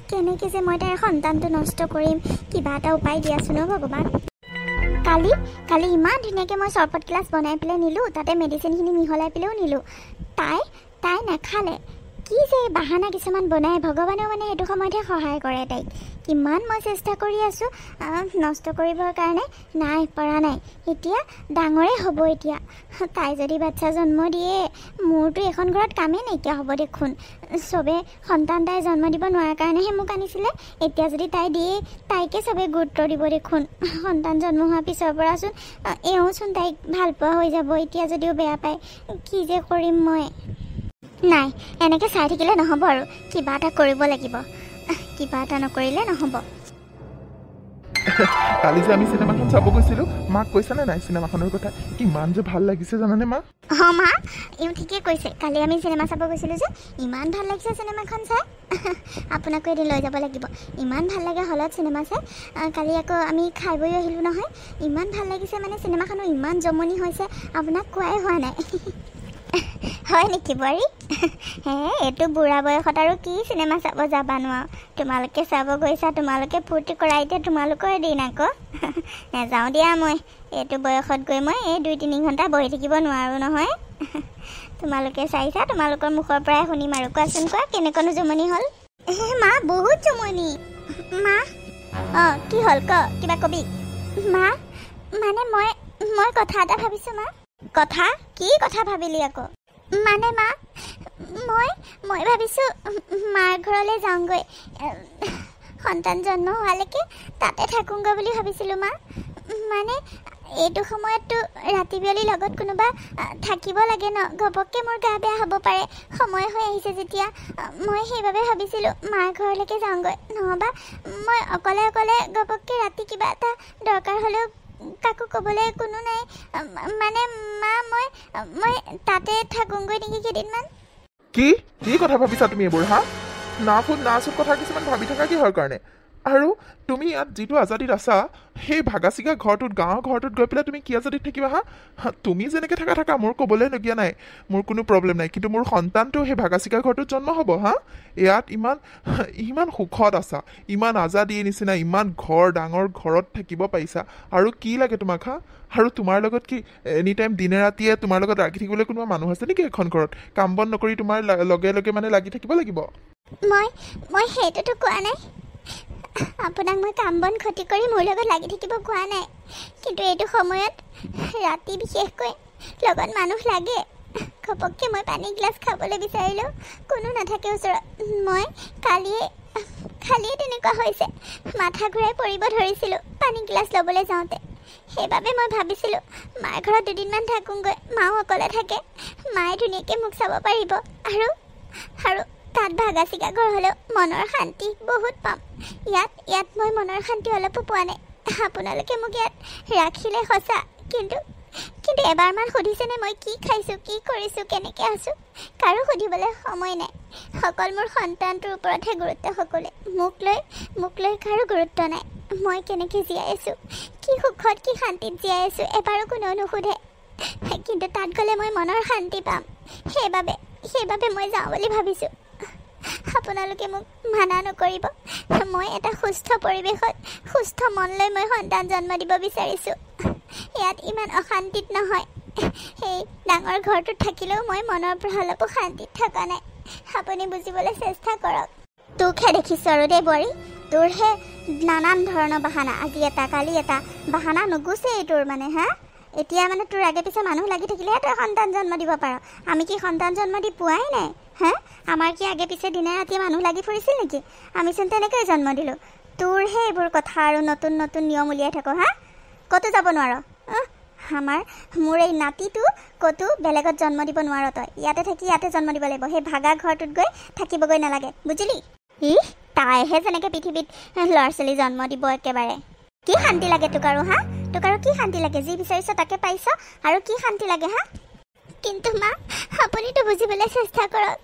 কেনেকৈ যে মই তাইৰ সন্তানটো নষ্ট কৰিম কিবা এটা উপায় দিয়াচোন ভগৱান কালি ইমান ধুনীয়াকৈ মই চৰবত গ্লাছ বনাই পেলাই নিলোঁ তাতে মেডিচিনখিনি মিহলাই পেলাইও নিলোঁ তাই নাখালে কি যে বাহানা কিছুমান বনাই ভগৱানেও মানে সেইটো সময়তহে সহায় কৰে তাইক কিমান মই চেষ্টা কৰি আছোঁ নষ্ট কৰিবৰ কাৰণে নাই পৰা নাই এতিয়া ডাঙৰে হ'ব এতিয়া তাই যদি বাচ্ছা জন্ম দিয়ে মোৰতো এখন ঘৰত কামেই নাইকিয়া হ'ব দেখোন চবে সন্তান তাই জন্ম দিব নোৱাৰাৰ কাৰণেহে মোক আনিছিলে এতিয়া যদি তাই দিয়ে তাইকে চবে গুৰুত্ব দিব দেখোন সন্তান জন্ম হোৱাৰ পিছৰ পৰাচোন এওঁচোন তাইক ভাল পোৱা হৈ যাব এতিয়া যদিও বেয়া পায় কি যে কৰিম মই নাই এনেকৈ চাই থাকিলে নহ'ব আৰু কিবা এটা কৰিব লাগিব কিবা এটা নকৰিলে নহ'ব কালি যে আমি চিনেমাখন চাব গৈছিলোঁ মাক কৈছানে নাই চিনেমাখনৰ কথা কিমান যে ভাল লাগিছে জানানে মা মা ইও ঠিকেই কৈছে কালি আমি চিনেমা চাব গৈছিলোঁ যে ইমান ভাল লাগিছে চিনেমাখন চাই আপোনাকো এদিন লৈ যাব লাগিব ইমান ভাল লাগে হলত চিনেমা চাই কালি আকৌ আমি খাই বৈ আহিলোঁ নহয় ইমান ভাল লাগিছে মানে চিনেমাখনো ইমান জমনি হৈছে আপোনাক কোৱাই হোৱা নাই হয় নেকি বোৱাৰী এইটো বুঢ়া বয়সত আৰু কি চিনেমা চাব যাবানো আৰু তোমালোকে চাব গৈছা তোমালোকে ফূৰ্তি কৰা এতিয়া তোমালোকৰ দিন আকৌ নাযাওঁ দিয়া মই এইটো বয়সত গৈ মই এই 2-3 ঘণ্টা বহি থাকিব নোৱাৰোঁ নহয় তোমালোকে চাইছা তোমালোকৰ মুখৰ পৰাই শুনিম আৰু কোৱাচোন কোৱা কেনেকৈনো জমনি হ'ল মা বহুত জমনি মা কি হ'ল ক কিবা কবি মা মানে মই কথা এটা ভাবিছোঁ মা কথা কি কথা ভাবিলি আকৌ মানে মা মই ভাবিছোঁ মাৰ ঘৰলৈ যাওঁগৈ সন্তান জন্ম হোৱালৈকে তাতে থাকোঁগৈ বুলি ভাবিছিলোঁ মা মানে এইটো সময়ততো ৰাতি বিয়লি লগত কোনোবা থাকিব লাগে ন ঘপককৈ মোৰ গা বেয়া হ'ব পাৰে সময় হৈ আহিছে যেতিয়া মই সেইবাবে ভাবিছিলোঁ মাৰ ঘৰলৈকে যাওঁগৈ নহ'বা মই অকলে ঘপককৈ ৰাতি কিবা এটা দৰকাৰ হ'লেও কাকো ক'বলৈ কোনো নাই মানে মা মই তাতে থাকোঁগৈ নেকি কেইদিনমান কি কথা ভাবিছা তুমি এইবোৰ হা নাচোন কথা কিছুমান ভাবি থকা কিহৰ কাৰণে আৰু তুমি ইয়াত যিটো আজাদীত আছা সেই ভাগা চিগা ঘৰটোত গাঁৱৰ ঘৰটোত গৈ পেলাই তুমি কি আজাদীত থাকিবা হা তুমি যেনেকৈ থাকা মোৰ ক'বলৈ লগীয়া নাই মোৰ কোনো প্ৰব্লেম নাই কিন্তু মোৰ সন্তানটো সেই ভাগা চিগা ঘৰটোত জন্ম হ'ব হা ইয়াত ইমান সুখত আছা ইমান আজাদীৰ নিচিনা ইমান ডাঙৰ ঘৰত থাকিব পাৰিছা আৰু কি লাগে তোমাক হা আৰু তোমাৰ লগত কি এনি টাইম দিনে ৰাতিয়ে তোমাৰ লগত ৰাখি থাকিবলৈ কোনোবা মানুহ আছে নেকি এখন ঘৰত কাম বন নকৰি তোমাৰ লগে মানে লাগি থাকিব লাগিব মই সেইটোতো কোৱা নাই আপোনাক মই কাম বন ক্ষতি কৰি মোৰ লগত লাগি থাকিব কোৱা নাই কিন্তু এইটো সময়ত ৰাতি বিশেষকৈ লগত মানুহ লাগে ঘপককৈ মই পানী গ্লাছ খাবলৈ বিচাৰিলোঁ কোনো নাথাকে ওচৰত মই কালিয়ে তেনেকুৱা হৈছে মাথা ঘূৰাই পৰিব ধৰিছিলোঁ পানী গ্লাছ ল'বলৈ যাওঁতে সেইবাবে মই ভাবিছিলোঁ মাৰ ঘৰত 2 দিনমান থাকোঁগৈ মাও অকলে থাকে মায়ে ধুনীয়াকৈ মোক চাব পাৰিব আৰু তাত ভাগা চিগা ঘৰ হ'লেও মনৰ শান্তি বহুত পাম ইয়াত মই মনৰ শান্তি অলপো পোৱা নাই আপোনালোকে মোক ইয়াত ৰাখিলে সঁচা কিন্তু এবাৰমান সুধিছেনে মই কি খাইছোঁ কি কৰিছোঁ কেনেকৈ আছোঁ কাৰো সুধিবলৈ সময় নাই সকল মোৰ সন্তানটোৰ ওপৰতহে গুৰুত্ব সকলোৱে মোক লৈ কাৰো গুৰুত্ব নাই মই কেনেকৈ জীয়াই আছোঁ, কি সুখত কি শান্তিত জীয়াই আছোঁ এবাৰো কোনেও নুসুধে। কিন্তু তাত গ'লে মই মনৰ শান্তি পাম, সেইবাবে মই যাওঁ বুলি ভাবিছোঁ। আপোনালোকে মোক মানা নকৰিব। মই এটা সুস্থ পৰিৱেশত সুস্থ মন লৈ মই সন্তান জন্ম দিব বিচাৰিছোঁ। ইয়াত ইমান অশান্তিত নহয়। সেই ডাঙৰ ঘৰটোত থাকিলেও মই মনৰ পৰা অলপো শান্তিত থকা নাই। আপুনি বুজিবলৈ চেষ্টা কৰক। তোকহে দেখিছোঁ আৰু দেই বোৱাৰী, তোৰহে নানান ধৰণৰ বাহানা, আজি এটা কালি এটা বাহানা নুগুচেই তোৰ মানে। এতিয়া মানে তোৰ আগে পিছে মানুহ লাগি থাকিলেহে তই সন্তান জন্ম দিব পাৰ। আমি কি সন্তান জন্ম দি পোৱাই নাই? আমাৰ কি আগে পিছে দিনে ৰাতিয়ে মানুহ লাগি ফুৰিছিল নেকি? আমিচোন তেনেকৈয়ে জন্ম দিলোঁ। তোৰহে এইবোৰ কথা আৰু নতুন নতুন নিয়ম উলিয়াই থাকোঁ। ক'তো যাব নোৱাৰ। মোৰ এই নাতিটো ক'তো বেলেগত জন্ম দিব নোৱাৰ তই। ইয়াতে থাকি ইয়াতে জন্ম দিব লাগিব। সেই ভাগা ঘৰটোত গৈ থাকিবগৈ নালাগে, বুজিলি? তাইহে যেনেকৈ পৃথিৱীত ল'ৰা ছোৱালী জন্ম দিব একেবাৰে। কি শান্তি লাগে তোক আৰু? তোক আৰু কি শান্তি লাগে? যি বিচাৰিছ তাকে পাইছ আৰু কি শান্তি লাগে? কিন্তু মা, আপুনিতো বুজিবলৈ চেষ্টা কৰক।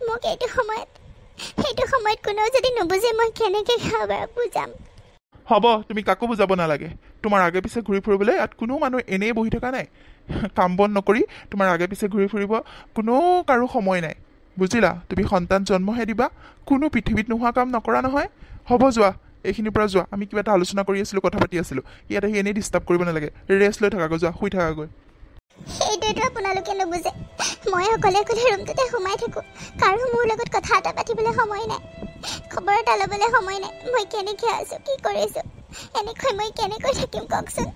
মোক এইটো সময়ত কোনেও যদি নুবুজে মই কেনেকৈ কাৰোবাক বুজাম? হ'ব, তুমি কাকো বুজাব নালাগে। তোমাৰ আগে পিছে ঘূৰি ফুৰিবলৈ ইয়াত কোনো মানুহ এনেই বহি থকা নাই। কাম বন নকৰি তোমাৰ আগে পিছে ঘূৰি ফুৰিব কোনো কাৰো সময় নাই, বুজিলা? তুমি সন্তান জন্মহে দিবা, কোনো পৃথিৱীত নোহোৱা কাম নকৰা নহয়। হ'ব, যোৱা, এইখিনিৰ পৰা যোৱা। আমি কিবা এটা আলোচনা কৰি আছিলোঁ, কথা পাতি আছিলোঁ। ইয়াত আহি এনেই ডিষ্টাৰ্ব কৰিব নালাগে। ৰেষ্ট লৈ থাকাগৈ, যোৱা, শুই থাকাগৈ। সেইটোৱেতো আপোনালোকে নুবুজে। মই অকলে ৰুমটোতে সোমাই থাকোঁ। কাৰো মোৰ লগত কথা এটা পাতিবলৈ সময় নাই, খবৰ এটা ল'বলৈ সময় নাই। মই কেনেকৈ আছোঁ, কি কৰিছোঁ, এনেকৈ মই কেনেকৈ থাকিম কওকচোন?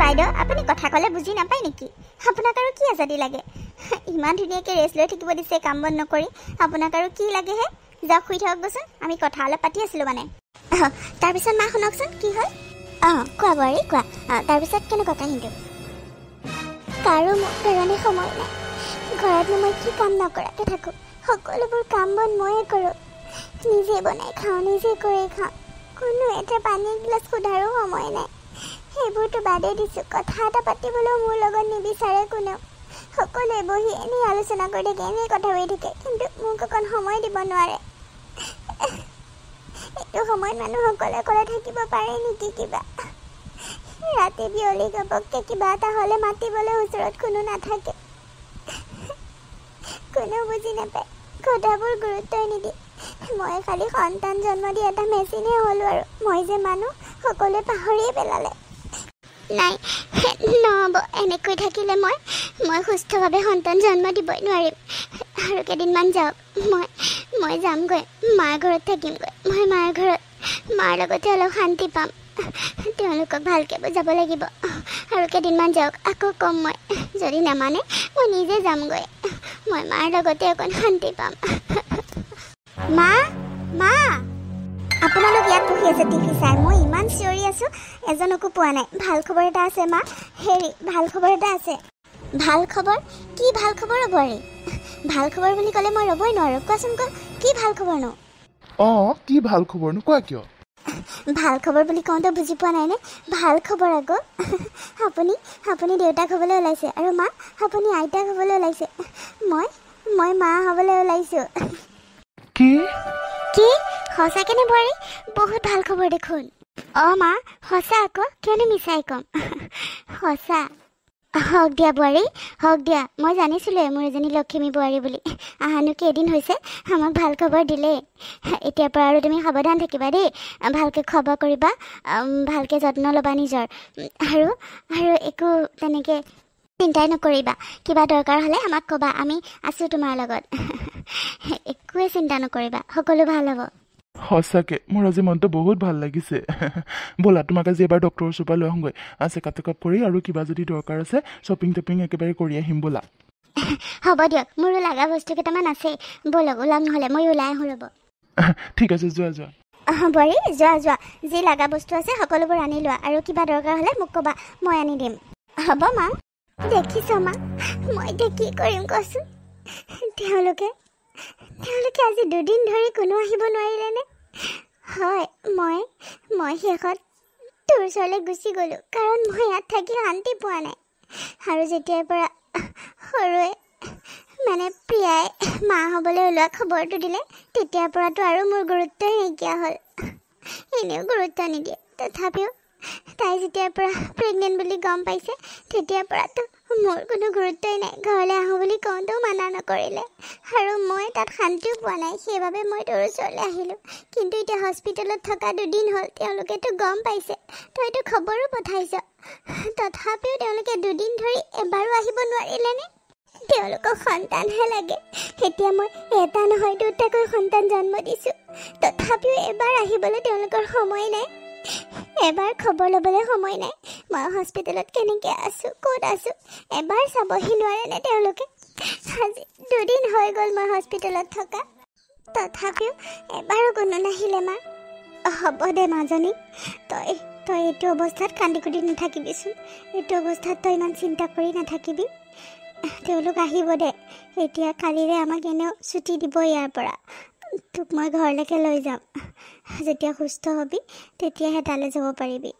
বাইদেউ, আপুনি কথা ক'লে বুজি নাপায় নেকি? আপোনাক আৰু কি আজাদি লাগে? ইমান ধুনীয়াকৈ ৰেষ্ট লৈ থাকিব দিছে কাম বন নকৰি। আপোনাক আৰু কি লাগেহে? যাওক, শুই থাককচোন। আমি কথা অলপ পাতি আছিলোঁ মানে। তাৰপিছত মা শুনকচোন, কি হ'ল? কোৱা বোৱাৰী, কোৱা। তাৰপিছত কেনেকুৱা কাহিনীটো? কাৰো মোৰ কাৰণে সময় নাই। ঘৰতনো মই কি কাম নকৰাকৈ থাকোঁ? সকলোবোৰ কাম বন ময়ে কৰোঁ। নিজে বনাই খাওঁ, নিজে কৰি খাওঁ। কোনো এটা পানী গিলাচ সোধাৰো সময় নাই। সেইবোৰতো বাদেই দিছোঁ। কথা এটা পাতিবলৈও মোৰ লগত নিবিচাৰে কোনেও। সকলোৱে বহি এনেই আলোচনা কৰি থাকে, এনেই কথা পাতি থাকে, কিন্তু মোক অকণ সময় দিব নোৱাৰে। এইটো সময়ত মানুহসকলে অকলে থাকিব পাৰে নেকি? কিবা ৰাতি বিয়লি গপককৈ কিবা এটা হ'লে মাতিবলৈ ওচৰত কোনো নাথাকে। কোনেও বুজি নাপায়, কথাবোৰ গুৰুত্বই নিদিয়ে। মই খালি সন্তান জন্ম দি এটা মেচিনহে হ'লোঁ আৰু মই যে মানুহ সকলোৱে পাহৰিয়ে পেলালে। নাই, নহ'ব। এনেকৈ থাকিলে মই সুস্থভাৱে সন্তান জন্ম দিবই নোৱাৰিম। আৰু কেইদিনমান যাওক, মই যামগৈ, মাৰ ঘৰত থাকিমগৈ। মই মাৰ ঘৰত মাৰ লগতে অলপ শান্তি পাম। তেওঁলোকক ভালকৈ বুজাব লাগিব। আৰু কেইদিনমান যাওক, আকৌ ক'ম মই। যদি নামানে মই নিজে যামগৈ। মই মাৰ লগতে অকণ শান্তি পাম। মা, আপোনালোক ইয়াত বহি আছে টিভি চাই। মই ইমান চিঞৰি আছোঁ, এজনকো পোৱা নাই। ভাল খবৰ এটা আছে মা। ভাল খবৰ এটা আছে। ভাল খবৰ? কি ভাল খবৰ বোৱাৰী? ভাল খবৰ বুলি ক'লে মই ৰ'বই নোৱাৰোঁ। কোৱাচোন, কোৱা, কি ভাল খবৰনো? কি ভাল খবৰনো, কোৱা। কিয় ভাল খবৰ বুলি কওঁতে বুজি পোৱা নাইনে? ভাল খবৰ আকৌ। আপুনি দেউতাক হ'বলৈ ওলাইছে, আৰু মা, আপুনি আইতাক হ'বলৈ ওলাইছে। মই মা হ'বলৈ ওলাইছোঁ। কি সঁচাকেনে বোৱাৰী? বহুত ভাল খবৰ দেখোন। মা, সঁচা আকৌ, কিয়নো মিছাই ক'ম। সঁচা। হওক দিয়া বোৱাৰী, হওক দিয়া। মই জানিছিলোঁৱে মোৰ এজনী লখিমী বোৱাৰী বুলি। আহানো কেইদিন হৈছে, আমাক ভাল খবৰ দিলেই। এতিয়াৰ পৰা আৰু তুমি সাৱধান থাকিবা দেই। ভালকৈ খোৱা বোৱা কৰিবা, ভালকৈ যত্ন ল'বা নিজৰ। আৰু একো তেনেকৈ চিন্তাই নকৰিবা। কিবা দৰকাৰ হ'লে আমাক ক'বা, আমি আছোঁ তোমাৰ লগত। একোৱে চিন্তা নকৰিবা, সকলো ভাল হ'ব। সঁচাকৈ মোৰ আজি মনটো বহুত ভাল লাগিছে। ব'লা, তোমাক আজি এবাৰ ডক্টৰৰ ওচৰৰ পৰা লৈ আহোঁগৈ। চেকআপ কৰি, আৰু কিবা যদি দৰকাৰ আছে শ্বপিং টপিং একেবাৰে কৰি আহিম। ব'লা। হ'ব দিয়ক, মোৰো লগা বস্তু কেইটামান আছেই। ব'লক, ওলাম, নহ'লে মই ওলাই আহোঁ ৰ'ব। ঠিক আছে, যোৱা। বোৱাৰী, যোৱা। যি লগা বস্তু আছে সকলোবোৰ আনি লোৱা, আৰু কিবা দৰকাৰ হ'লে মোক ক'বা, মই আনি দিম। হ'ব মা। দেখিছ মা, মই এতিয়া কি কৰিম কচোন? তেওঁলোকে আজি 2 দিন ধৰি কোনো আহিব নোৱাৰিলেনে? হয়, মই শেষত তোৰ ওচৰলৈ গুচি গ'লোঁ, কাৰণ মই ইয়াত থাকি শান্তি পোৱা নাই। আৰু যেতিয়াৰ পৰা সৰুৱে মানে প্ৰিয়াই মা হ'বলৈ ওলোৱা খবৰটো দিলে, তেতিয়াৰ পৰাতো আৰু মোৰ গুৰুত্বই নাইকিয়া হ'ল। এনেও গুৰুত্ব নিদিয়ে। তথাপিও তাই যেতিয়াৰ পৰা প্ৰেগনেণ্ট বুলি গম পাইছে তেতিয়াৰ পৰাতো মোৰ কোনো গুৰুত্বই নাই। ঘৰলৈ আহোঁ বুলি কওঁতেও মানা নকৰিলে আৰু মই তাত শান্তিও পোৱা নাই। সেইবাবে মই তোৰ ওচৰলৈ আহিলোঁ। কিন্তু এতিয়া হস্পিটেলত থকা 2 দিন হ'ল। তেওঁলোকেতো গম পাইছে, তইতো খবৰো পঠাইছ। তথাপিও তেওঁলোকে 2 দিন ধৰি এবাৰো আহিব নোৱাৰিলেনে? তেওঁলোকক সন্তানহে লাগে। এতিয়া মই এটা নহয় 2টাকৈ সন্তান জন্ম দিছোঁ। তথাপিও এবাৰ আহিবলৈ তেওঁলোকৰ সময় নাই, এবাৰ খবৰ ল'বলৈ সময় নাই। মই হস্পিটেলত কেনেকৈ আছোঁ, ক'ত আছোঁ, এবাৰ চাবহি নোৱাৰেনে তেওঁলোকে? আজি 2 দিন হৈ গ'ল মই হস্পিটেলত থকা, তথাপিও এবাৰো কোনো নাহিলে। মা হ'ব দে মাজনী, তই এইটো অৱস্থাত কান্দি কুটি নাথাকিবিচোন। এইটো অৱস্থাত তই ইমান চিন্তা কৰি নাথাকিবি। তেওঁলোক আহিব দে। এতিয়া কালিৰে আমাক এনেও ছুটি দিব ইয়াৰ পৰা। তোক মই ঘৰলৈকে লৈ যাম। যেতিয়া সুস্থ হবি তেতিয়াহে তালৈ যাব পাৰিবি।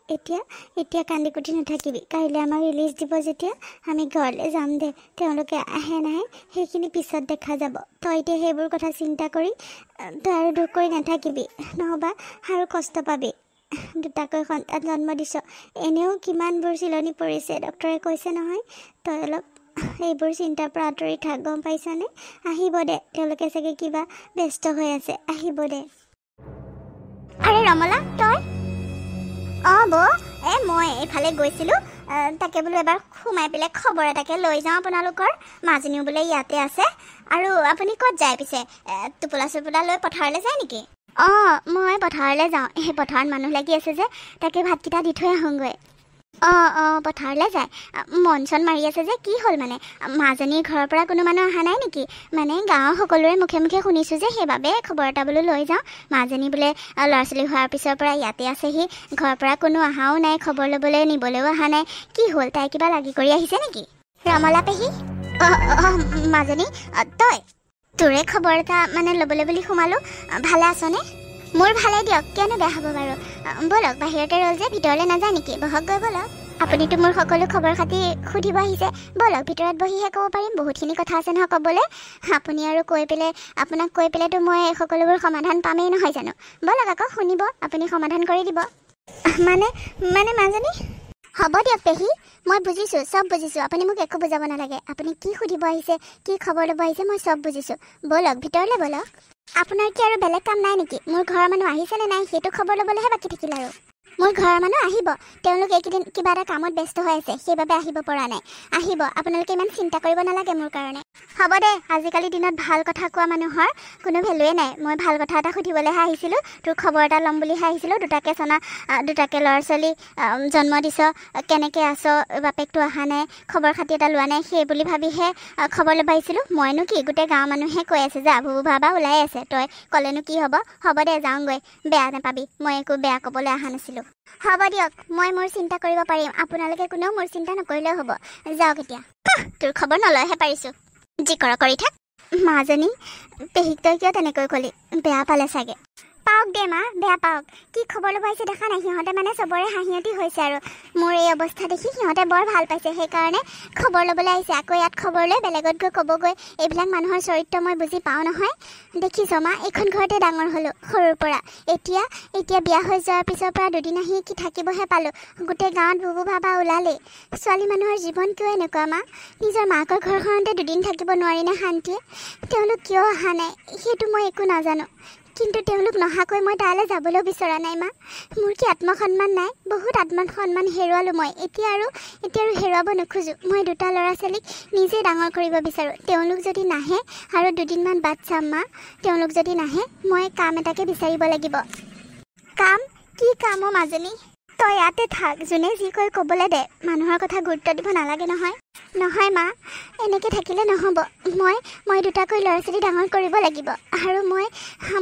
এতিয়া কান্দি কুটি নাথাকিবি। কাইলৈ আমাক ৰিলিজ দিব যেতিয়া আমি ঘৰলৈ যাম দে। তেওঁলোকে আহে নাহে সেইখিনি পিছত দেখা যাব। তই এতিয়া সেইবোৰ কথা চিন্তা কৰি তই আৰু দুখ কৰি নাথাকিবি, নহ'বা আৰু কষ্ট পাবি। 2টাকৈ সন্তান জন্ম দিছ, এনেও কিমানবোৰ চিলনি পৰিছে। ডক্টৰে কৈছে নহয় তই অলপ এইবোৰ চিন্তাৰ পৰা আঁতৰি থাক, গম পাইছানে? আহিব দে, তেওঁলোকে চাগে কিবা ব্যস্ত হৈ আছে। আহিব দে। আৰে ৰমলা তই? বৌ মই এইফালে গৈছিলোঁ, তাকে বোলো এবাৰ সোমাই পেলাই খবৰ এটাকে লৈ যাওঁ আপোনালোকৰ। মাজনীও বোলে ইয়াতে আছে। আৰু আপুনি ক'ত যায় পিছে? টোপোলা চোপোলা লৈ পথাৰলৈ যায় নেকি? মই পথাৰলৈ যাওঁ। সেই পথাৰত মানুহ লাগি আছে যে, তাকে ভাতকেইটা দি থৈ আহোঁগৈ। পথাৰলৈ যায়। মন চন মাৰি আছে যে, কি হ'ল মানে? মাজনীৰ ঘৰৰ পৰা কোনো মানুহ অহা নাই নেকি? মানে গাঁৱৰ সকলোৰে মুখে মুখে শুনিছোঁ যে, সেইবাবে খবৰ এটা বোলো লৈ যাওঁ। মাজনী বোলে ল'ৰা ছোৱালী হোৱাৰ পিছৰ পৰা ইয়াতে আছেহি, ঘৰৰ পৰা কোনো অহাও নাই, খবৰ ল'বলৈ নিবলৈও অহা নাই। কি হ'ল, তাই কিবা লাগি কৰি আহিছে নেকি? ৰমলা পেহী? মাজনী তই? তোৰে খবৰ এটা মানে ল'বলৈ বুলি সোমালোঁ। ভালে আছনে? মোৰ ভালে দিয়ক, কিয়নো বেয়া হ'ব বাৰু। ব'লক, বাহিৰতে ৰ'ল যে ভিতৰলৈ নাযায় নেকি? বহকগৈ ব'লক। আপুনিতো মোৰ সকলো খবৰ খাতি সুধিব আহিছে। ব'লক, ভিতৰত বহিহে ক'ব পাৰিম। বহুতখিনি কথা আছে নহয় ক'বলৈ। আপুনি আৰু আপোনাক কৈ পেলাইতো মই সকলোবোৰ সমাধান পামেই নহয় জানো? ব'লক আকৌ, শুনিব, আপুনি সমাধান কৰি দিব। মানে মাজনী? হ'ব দিয়ক পেহী, মই বুজিছোঁ, চব বুজিছোঁ। আপুনি মোক একো বুজাব নালাগে। আপুনি কি সুধিব আহিছে, কি খবৰ ল'ব আহিছে, মই চব বুজিছোঁ। ব'লক, ভিতৰলৈ ব'লক। আপোনাৰ কি আৰু বেলেগ কাম নাই নেকি? মোৰ ঘৰৰ মানুহ আহিছেনে নাই সেইটো খবৰ ল'বলৈহে বাকী থাকিল আৰু। মোৰ ঘৰৰ মানুহ আহিব, তেওঁলোক এইকেইদিন কিবা এটা কামত ব্যস্ত হৈ আছে, সেইবাবে আহিব পৰা নাই। আহিব, আপোনালোকে ইমান চিন্তা কৰিব নালাগে মোৰ কাৰণে। হ'ব দে, আজিকালি দিনত ভাল কথা কোৱা মানুহৰ কোনো ভেলুৱে নাই। মই ভাল কথা এটা সুধিবলৈহে আহিছিলোঁ, তোৰ খবৰ এটা ল'ম বুলিহে আহিছিলোঁ। 2টাকৈ ল'ৰা ছোৱালী জন্ম দিছ, কেনেকৈ আছ, বাপেকটো অহা নাই, খবৰ খাতি এটা লোৱা নাই, সেই বুলি ভাবিহে খবৰ ল'ব আহিছিলোঁ। মইনো কি, গোটেই গাঁৱৰ মানুহে কৈ আছে যে আভু ভাবা ওলাই আছে, তই ক'লেনো কি হ'ব? হ'ব দে, যাওঁগৈ, বেয়া নাপাবি, মই একো বেয়া ক'বলৈ অহা নাছিলোঁ। হ'ব দিয়ক, মই মোৰ চিন্তা কৰিব পাৰিম। আপোনালোকে কোনেও মোৰ চিন্তা নকৰিলেও হ'ব। যাওক এতিয়া। তোৰ খবৰ নলয়হে পাৰিছোঁ, যি কৰ কৰি থাক। মাজনী, পেহীক তই কিয় তেনেকৈ ক'লি? বেয়া পালে চাগে। পাওক দে মা, বেয়া পাওক। কি খবৰ ল'ব আহিছে দেখা নাই? সিহঁতে মানে চবৰে হাঁহিয়তি হৈছে আৰু মোৰ এই অৱস্থা দেখি সিহঁতে বৰ ভাল পাইছে, সেইকাৰণে খবৰ ল'বলৈ আহিছে। আকৌ ইয়াত খবৰ লৈ বেলেগত গৈ ক'বগৈ। এইবিলাক মানুহৰ চৰিত্ৰ মই বুজি পাওঁ নহয়। দেখিছ মা, এইখন ঘৰতে ডাঙৰ হ'লোঁ সৰুৰ পৰা। এতিয়া বিয়া হৈ যোৱাৰ পিছৰ পৰা 2 দিন আহি কি থাকিবহে পালোঁ। গোটেই গাঁৱত বুবু ভাবা ওলালেই। ছোৱালী মানুহৰ জীৱন কিয় এনেকুৱা মা? নিজৰ মাকৰ ঘৰখনতে 2 দিন থাকিব নোৱাৰিনে শান্তিয়ে? তেওঁলোক কিয় অহা নাই সেইটো মই একো নাজানো, কিন্তু তেওঁলোক নহাকৈ মই তালৈ যাবলৈও বিচৰা নাই মা। মোৰ কি আত্মসন্মান নাই? বহুত আত্মসন্মান হেৰুৱালোঁ মই। এতিয়া আৰু হেৰুৱাব নোখোজোঁ। মই 2টা ল'ৰা ছোৱালীক নিজে ডাঙৰ কৰিব বিচাৰোঁ। তেওঁলোক যদি নাহে আৰু 2 দিনমান বাট চাম মা। তেওঁলোক যদি নাহে মই কাম এটাকে বিচাৰিব লাগিব। কাম? কি কাম মাজনী? তই ইয়াতে থাক, যোনে যি কয় ক'বলৈ দে। মানুহৰ কথা গুৰুত্ব দিব নালাগে নহয়। নহয় মা, এনেকৈ থাকিলে নহ'ব। মই 2টাকৈ ল'ৰা ছোৱালী ডাঙৰ কৰিব লাগিব। আৰু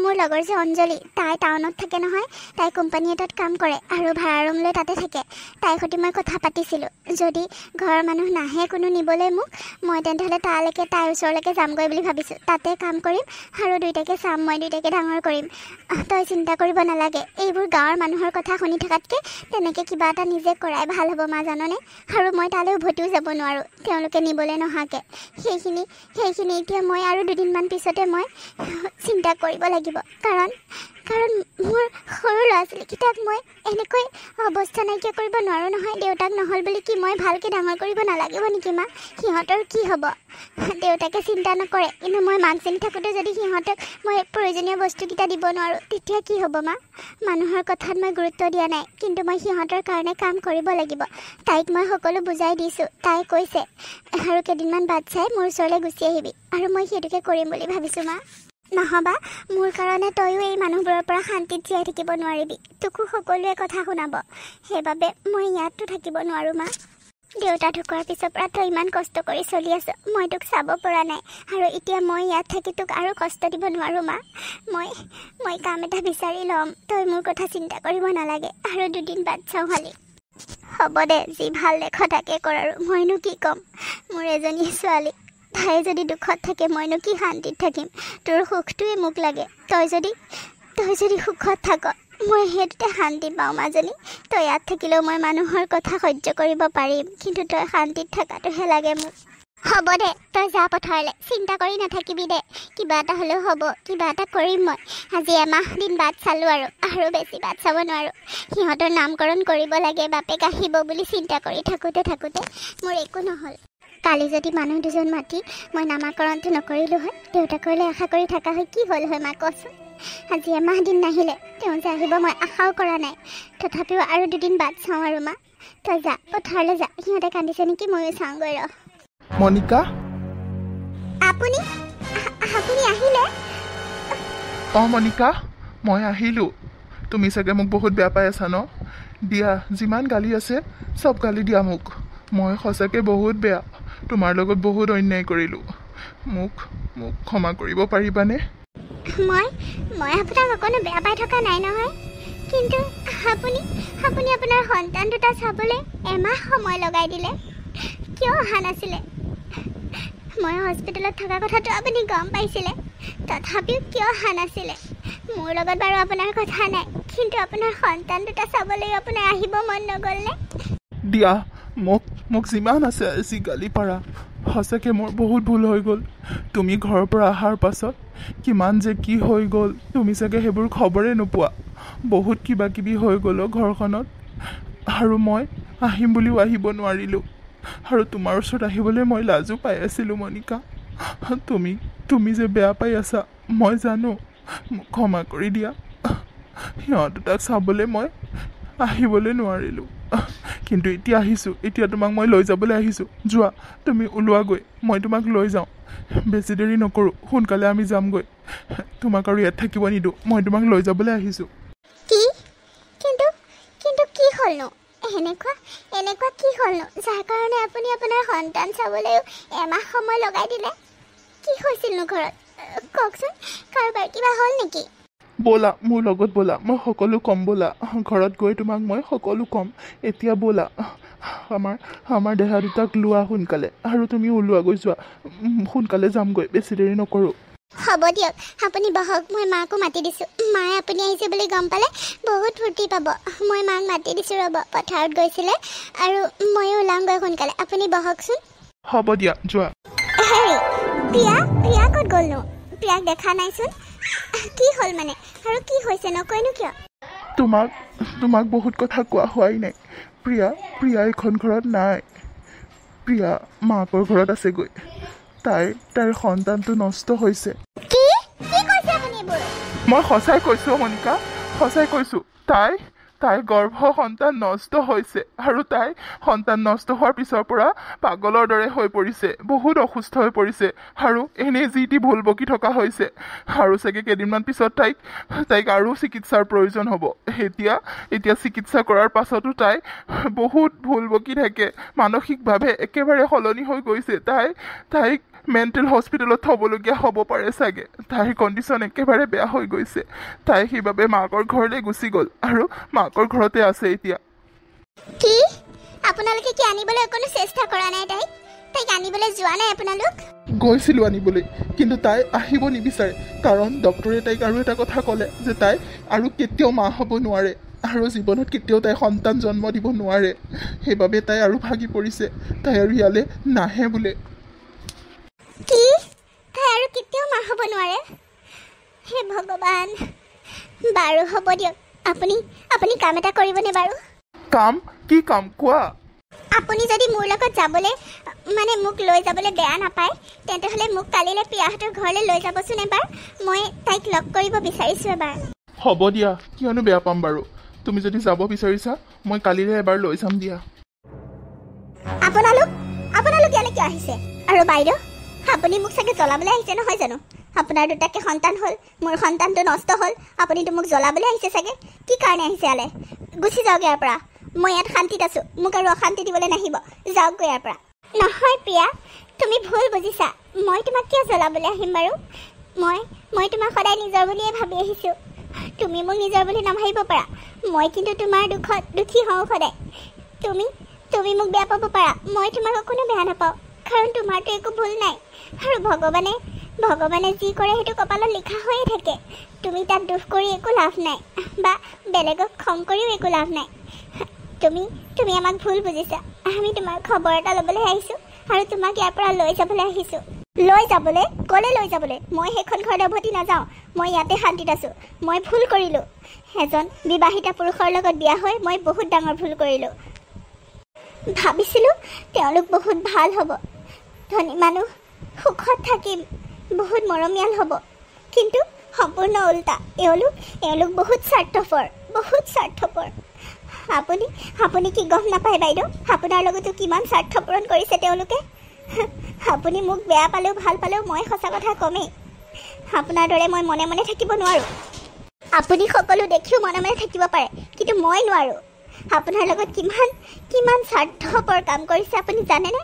মোৰ লগৰ যে অঞ্জলি, তাই টাউনত থাকে নহয়। তাই কোম্পানী এটাত কাম কৰে আৰু ভাড়া ৰুম লৈ তাতে থাকে। তাইৰ সৈতে মই কথা পাতিছিলোঁ, যদি ঘৰৰ মানুহ নাহে কোনো নিবলৈ মোক, মই তেন্তেহ'লে তাইৰ ওচৰলৈকে যামগৈ বুলি ভাবিছোঁ। তাতে কাম কৰিম আৰু 2টাকে চাম, মই 2টাকে ডাঙৰ কৰিম। তই চিন্তা কৰিব নালাগে। এইবোৰ গাঁৱৰ মানুহৰ কথা শুনি থকাতকৈ তেনেকৈ কিবা এটা নিজে কৰাই ভাল হ'ব মা, জাননে? আৰু মই তালৈ উভতিও যাব নোৱাৰোঁ তেওঁলোকে নিবলৈ নহাকৈ। সেইখিনি এতিয়া মই আৰু 2 দিনমান পিছতে মই চিন্তা কৰিব লাগিব, কাৰণ কাৰণ মোৰ সৰু ল'ৰা ছোৱালীকেইটাক মই এনেকৈ অৱস্থা নাইকিয়া কৰিব নোৱাৰোঁ নহয়। দেউতাক নহ'ল বুলি কি মই ভালকৈ ডাঙৰ কৰিব নালাগিব নেকি মা? সিহঁতৰ কি হ'ব? দেউতাকে চিন্তা নকৰে, কিন্তু মই মাক যেনি থাকোঁতে যদি সিহঁতক মই প্ৰয়োজনীয় বস্তুকেইটা দিব নোৱাৰোঁ তেতিয়া কি হ'ব মা? মানুহৰ কথাত মই গুৰুত্ব দিয়া নাই, কিন্তু মই সিহঁতৰ কাৰণে কাম কৰিব লাগিব। তাইক মই সকলো বুজাই দিছোঁ। তাই কৈছে আৰু কেইদিনমান বাদ চাই মোৰ ওচৰলৈ গুচি আহিবি, আৰু মই সেইটোকে কৰিম বুলি ভাবিছোঁ মা। নহবা মোৰ কাৰণে তয়ো এই মানুহবোৰৰ পৰা শান্তিত জীয়াই থাকিব নোৱাৰিবি। তোকো সকলোৱে কথা শুনাব। সেইবাবে মই ইয়াততো থাকিব নোৱাৰোঁ মা। দেউতা ঢুকোৱাৰ পিছৰ পৰা তই ইমান কষ্ট কৰি চলি আছ, মই তোক চাব পৰা নাই, আৰু এতিয়া মই ইয়াত থাকি তোক আৰু কষ্ট দিব নোৱাৰোঁ মা। মই কাম এটা বিচাৰি ল'ম, তই মোৰ কথা চিন্তা কৰিব নালাগে, আৰু 2 দিন বাদ চাওঁ খালি। হ'ব দে, যি ভাল দেখ তাকে কৰ, আৰু মইনো কি ক'ম? মোৰ এজনী ছোৱালী, তাই যদি দুখত থাকে মইনো কি শান্তিত থাকিম? তোৰ সুখটোৱে মোক লাগে। তই যদি সুখত থাক মই সেইটোতে শান্তি পাওঁ মাজনী। তই ইয়াত থাকিলেও মই মানুহৰ কথা সহ্য কৰিব পাৰিম, কিন্তু তই শান্তিত থকাটোহে লাগে মোক। হ'ব দে, তই যা পথাৰলৈ, চিন্তা কৰি নাথাকিবি দে। কিবা এটা হ'লেও হ'ব, কিবা এটা কৰিম মই। আজি এমাহ দিন বাট চালোঁ, আৰু বেছি বাট চাব নোৱাৰোঁ। সিহঁতৰ নামকৰণ কৰিব লাগে, বাপেক আহিব বুলি চিন্তা কৰি থাকোঁতে মোৰ একো নহ'ল। কালি যদি মানুহ 2জন মাতি মই নামাকৰণটো নকৰিলোঁ হয়, দেউতাকলৈ আশা কৰি থকা হয়, কি হ'ল হয় মা কচোন? আজি এমাহ দিন নাহিলে, তেওঁ যে আহিব মই আশাও কৰা নাই। তথাপিও আৰু 2 দিন বাট চাওঁ আৰু মা। তই যা পথাৰলৈ যা, সিহঁতে কান্দিছে নেকি ময়ো চাওঁগৈ ৰ। মনিকা, আপুনি আহিলে? মনিকা, মই আহিলোঁ। তুমি চাগে মোক বহুত বেয়া পাই আছা ন? দিয়া, যিমান গালি আছে চব গালি দিয়া মোক। মই সঁচাকৈ বহুত বেয়া, তোমাৰ লগত বহুত অন্যায় কৰিলোঁ। মোক ক্ষমা কৰিব পাৰিবানে? মই আপোনাক অকণো বেয়া পাই থকা নাই নহয়, কিন্তু আপুনি আপোনাৰ সন্তান দুটা চাবলৈ এমাহ সময় লগাই দিলে। কিয় অহা নাছিলে? মই হস্পিটেলত থকা কথাটো আপুনি গম পাইছিলে, তথাপিও কিয় অহা নাছিলে? মোৰ লগত বাৰু আপোনাৰ কথা নাই, কিন্তু আপোনাৰ সন্তান দুটা চাবলৈ আপোনাৰ আহিব মন নগ'লনে? দিয়া, মোক যিমান আছে আজি গালি পাৰা। সঁচাকৈ মোৰ বহুত ভুল হৈ গ'ল। তুমি ঘৰৰ পৰা অহাৰ পাছত কিমান যে কি হৈ গ'ল, তুমি চাগে সেইবোৰ খবৰে নোপোৱা। বহুত কিবা কিবি হৈ গ'ল ঘৰখনত, আৰু মই আহিম বুলিও আহিব নোৱাৰিলোঁ, আৰু তোমাৰ ওচৰত আহিবলৈ মই লাজো পাই আছিলোঁ। মনিকা, তুমি যে বেয়া পাই আছা মই জানো, মোক ক্ষমা কৰি দিয়া। সিহঁত দুটাক চাবলৈ মই আহিবলৈ নোৱাৰিলোঁ, কিন্তু এতিয়া আহিছোঁ। এতিয়া তোমাক মই লৈ যাবলৈ আহিছোঁ। যোৱা, তুমি ওলোৱাগৈ, মই তোমাক লৈ যাওঁ। বেছি দেৰি নকৰোঁ, সোনকালে আমি যামগৈ। তোমাক আৰু ইয়াত থাকিব নিদিওঁ, মই তোমাক লৈ যাবলৈ আহিছোঁ। কিন্তু কি হ'লনো? এনেকুৱা কি হ'লনো যাৰ কাৰণে আপুনি আপোনাৰ সন্তান চাবলৈও এমাহ সময় লগাই দিলে? কি হৈছিলনো ঘৰত? কওকচোন, কাৰোবাৰ কিবা হ'ল নেকি? ব'লা, মোৰ লগত ব'লা, মই সকলো ক'ম। ব'লা, ঘৰত গৈ তোমাক মই সকলো ক'ম। এতিয়া ব'লা, আমাৰ দেহা দুটাক লোৱা সোনকালে, আৰু তুমি ওলোৱাগৈ। যোৱা, সোনকালে যামগৈ, বেছি দেৰি নকৰোঁ। হ'ব দিয়ক, আপুনি বহক। মই মাকো মাতি দিছোঁ। মায়ে আপুনি আহিছে বুলি গম পালে বহুত ফূৰ্তি পাব। মই মাক মাতি দিছোঁ, ৰ'ব। পথাৰত গৈছিলে, আৰু ময়ো ওলামগৈ সোনকালে। আপুনি বহকচোন। হ'ব দিয়া, যোৱা। হেৰি, প্ৰিয়া ক'ত গ'লনো? প্ৰিয়াক দেখা নাইচোন। কি হ'ল মানে, আৰু কি হৈছে নকয়নো কিয়? তোমাক বহুত কথা কোৱা হোৱাই নাই। প্ৰিয়া এইখন ঘৰত নাই। প্ৰিয়া মাকৰ ঘৰত আছেগৈ। তাইৰ সন্তানটো নষ্ট হৈছে। কি কৈছে আপুনি এইবোৰ? মই সঁচাই কৈছোঁ মনিকা, সঁচাই কৈছোঁ। তাইৰ গৰ্ভ সন্তান নষ্ট হৈছে, আৰু তাই সন্তান নষ্ট হোৱাৰ পিছৰ পৰা পাগলৰ দৰে হৈ পৰিছে, বহুত অসুস্থ হৈ পৰিছে, আৰু এনেই যি টি ভুল বকি থকা হৈছে। আৰু চাগে কেইদিনমান পিছত তাইক আৰু চিকিৎসাৰ প্ৰয়োজন হ'ব। এতিয়া চিকিৎসা কৰাৰ পাছতো তাই বহুত ভুল বকি থাকে, মানসিকভাৱে একেবাৰে সলনি হৈ গৈছে। তাইক মেণ্টেল হস্পিটেলত থ'বলগীয়া হ'ব পাৰে চাগে। তাইৰ কণ্ডিশ্যন একেবাৰে বেয়া হৈ গৈছে। তাই সেইবাবে মাকৰ ঘৰলৈ গুচি গ'ল, আৰু মাকৰ ঘৰতে আছে এতিয়া। কি? আপোনালোকে কি আনিবলৈ অকণো চেষ্টা কৰা নাই? তাইক আনিবলৈ যোৱা নাই আপোনালোক? গৈছিলোঁ আনিবলৈ, কিন্তু তাই আহিব নিবিচাৰে, কাৰণ ডক্টৰে তাইক আৰু এটা কথা ক'লে যে তাই আৰু কেতিয়াও মা হ'ব নোৱাৰে, আৰু জীৱনত কেতিয়াও তাই সন্তান জন্ম দিব নোৱাৰে। সেইবাবে তাই আৰু ভাগি পৰিছে, তাই আৰু ইয়ালৈ নাহে বোলে। কি? তাই আৰু কেতিয়াও মা হ'ব নোৱাৰে? হে ভগৱান, বাৰু হ'ব দিয়ক। আপুনি কাম এটা কৰিবনে বাৰু? কাম? কি কাম কোৱা? আপুনি যদি মোৰ লগত যাবলৈ মানে মোক লৈ যাবলৈ বেয়া নাপায় তেন্তে হ'লে মোক কালিলৈ প্ৰিয়াহঁতৰ ঘৰলৈ লৈ যাবচোন এবাৰ। মই তাইক লগ কৰিব বিচাৰিছোঁ এবাৰ। হ'ব দিয়া, কিয়নো বেয়া পাম বাৰু। তুমি যদি যাব বিচাৰিছা মই কালিলৈ এবাৰ লৈ যাম দিয়া। আপোনালোক ইয়ালৈ কিয় আহিছে? আৰু বাইদেউ, আপুনি মোক চাগে জ্বলাবলৈ আহিছে নহয় জানো? আপোনাৰ দুটাকে সন্তান হ'ল, মোৰ সন্তানটো নষ্ট হ'ল, আপুনিতো মোক জ্বলাবলৈ আহিছে চাগে। কি কাৰণে আহিছে ইয়ালৈ? গুচি যাওক ইয়াৰ পৰা। মই ইয়াত শান্তিত আছোঁ, মোক আৰু অশান্তি দিবলৈ নাহিব। যাওকগৈ ইয়াৰ পৰা। নহয় প্ৰিয়া, তুমি ভুল বুজিছা। মই তোমাক কিয় জ্বলাবলৈ আহিম বাৰু? মই তোমাক সদায় নিজৰ বুলিয়ে ভাবি আহিছোঁ। তুমি মোক নিজৰ বুলি নাভাবিব পাৰা। মই কিন্তু তোমাৰ দুখত দুখী হওঁ সদায়। তুমি মোক বেয়া পাব পাৰা, মই তোমাক অকণো বেয়া নাপাওঁ, কাৰণ তোমাৰতো একো ভুল নাই। আৰু ভগৱানে যি কৰে সেইটো কপালত লিখা হৈয়ে থাকে। তুমি তাত দুখ কৰি একো লাভ নাই, বা বেলেগক খং কৰিও একো লাভ নাই। তুমি আমাক ভুল বুজিছা। আমি তোমাৰ খবৰ এটা ল'বলৈ আহিছোঁ আৰু তোমাক ইয়াৰ পৰা লৈ যাবলৈ আহিছোঁ। লৈ যাবলৈ? ক'লৈ লৈ যাবলৈ? মই সেইখন ঘৰলৈ উভতি নাযাওঁ। মই ইয়াতে শান্তিত আছোঁ। মই ভুল কৰিলোঁ। এজন বিবাহিতা পুৰুষৰ লগত বিয়া হৈ মই বহুত ডাঙৰ ভুল কৰিলোঁ। ভাবিছিলোঁ তেওঁলোক বহুত ভাল হ'ব, ধনী মানুহ, সুখত থাকিম, বহুত মৰমীয়াল হ'ব। কিন্তু সম্পূৰ্ণ উল্টা। এওঁলোক বহুত স্বাৰ্থপৰ। আপুনি কি গম নাপায় বাইদেউ? আপোনাৰ লগতো কিমান স্বাৰ্থপূৰণ কৰিছে তেওঁলোকে। আপুনি মোক বেয়া পালেও ভাল পালেও মই সঁচা কথা কমেই। আপোনাৰ দৰে মই মনে মনে থাকিব নোৱাৰোঁ। আপুনি সকলো দেখিও মনে মনে থাকিব পাৰে, কিন্তু মই নোৱাৰোঁ। আপোনাৰ লগত কিমান স্বাৰ্থপৰ কাম কৰিছে আপুনি জানেনে?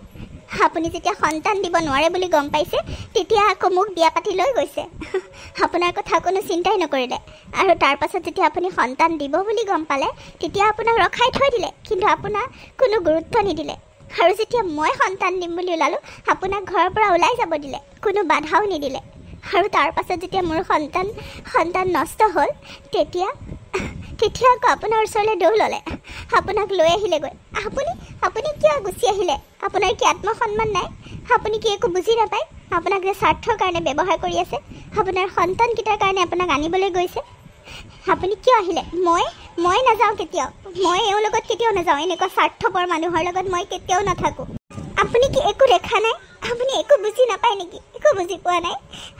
আপুনি যেতিয়া সন্তান দিব নোৱাৰে বুলি গম পাইছে তেতিয়া আকৌ মোক বিয়া পাতি লৈ গৈছে। আপোনাৰ কথা কোনো চিন্তাই নকৰিলে। আৰু তাৰ পাছত যেতিয়া আপুনি সন্তান দিব বুলি গম পালে তেতিয়া আপোনাক ৰখাই থৈ দিলে, কিন্তু আপোনাক কোনো গুৰুত্ব নিদিলে। আৰু যেতিয়া মই সন্তান দিম বুলি ওলালোঁ আপোনাক ঘৰৰ পৰা ওলাই যাব দিলে, কোনো বাধাও নিদিলে। আৰু তাৰ পাছত যেতিয়া মোৰ সন্তান নষ্ট হ'ল তেতিয়া আকৌ আপোনাৰ ওচৰলৈ দৌৰ ল'লে, আপোনাক লৈ আহিলেগৈ। আপুনি কিয় গুচি আহিলে? আপোনাৰ কি আত্মসন্মান নাই? আপুনি কি একো বুজি নাপায়? আপোনাক যে স্বাৰ্থৰ কাৰণে ব্যৱহাৰ কৰি আছে, আপোনাৰ সন্তানকেইটাৰ কাৰণে আপোনাক আনিবলৈ গৈছে। আপুনি কিয় আহিলে? মই নাযাওঁ কেতিয়াও। মই এওঁৰ লগত কেতিয়াও নাযাওঁ। এনেকুৱা স্বাৰ্থপৰ মানুহৰ লগত মই কেতিয়াও নাথাকোঁ। আপুনি কি একো দেখা নাই? আপুনি একো বুজি নাপায় নেকি? একো বুজি পোৱা নাই?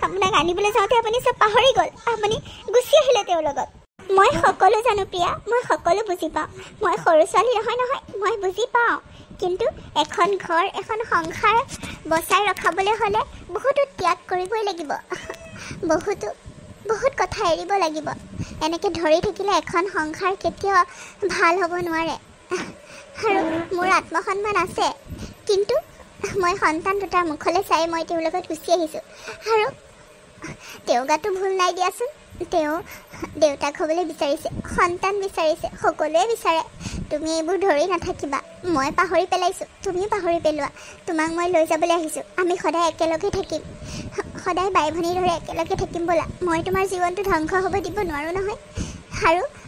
আপোনাক আনিবলৈ যাওঁতে আপুনি চব পাহৰি গ'ল। আপুনি গুচি আহিলে তেওঁৰ লগত। মই সকলো জানো প্ৰিয়া, মই সকলো বুজি পাওঁ। মই সৰু ছোৱালী নহয়, মই বুজি পাওঁ। কিন্তু এখন ঘৰ, এখন সংসাৰ বচাই ৰখাবলৈ হ'লে বহুতো ত্যাগ কৰিবই লাগিব। বহুত কথা এৰিব লাগিব। এনেকৈ ধৰি থাকিলে এখন সংসাৰ কেতিয়াও ভাল হ'ব নোৱাৰে। আৰু মোৰ আত্মসন্মান আছে, কিন্তু মই সন্তান দুটাৰ মুখলৈ চাই মই তেওঁৰ লগত গুচি আহিছোঁ। আৰু তেওঁ গাতো ভুল নাই দিয়াচোন। তেওঁ দেউতাক হ'বলৈ বিচাৰিছে, সন্তান বিচাৰিছে, সকলোৱে বিচাৰে। তুমি এইবোৰ ধৰি নাথাকিবা। মই পাহৰি পেলাইছোঁ, তুমিও পাহৰি পেলোৱা। তোমাক মই লৈ যাবলৈ আহিছোঁ। আমি সদায় একেলগে থাকিম, সদায় বাই ভনীৰ দৰে একেলগে থাকিম ব'লা। মই তোমাৰ জীৱনটো ধ্বংস হ'ব দিব নোৱাৰোঁ নহয়।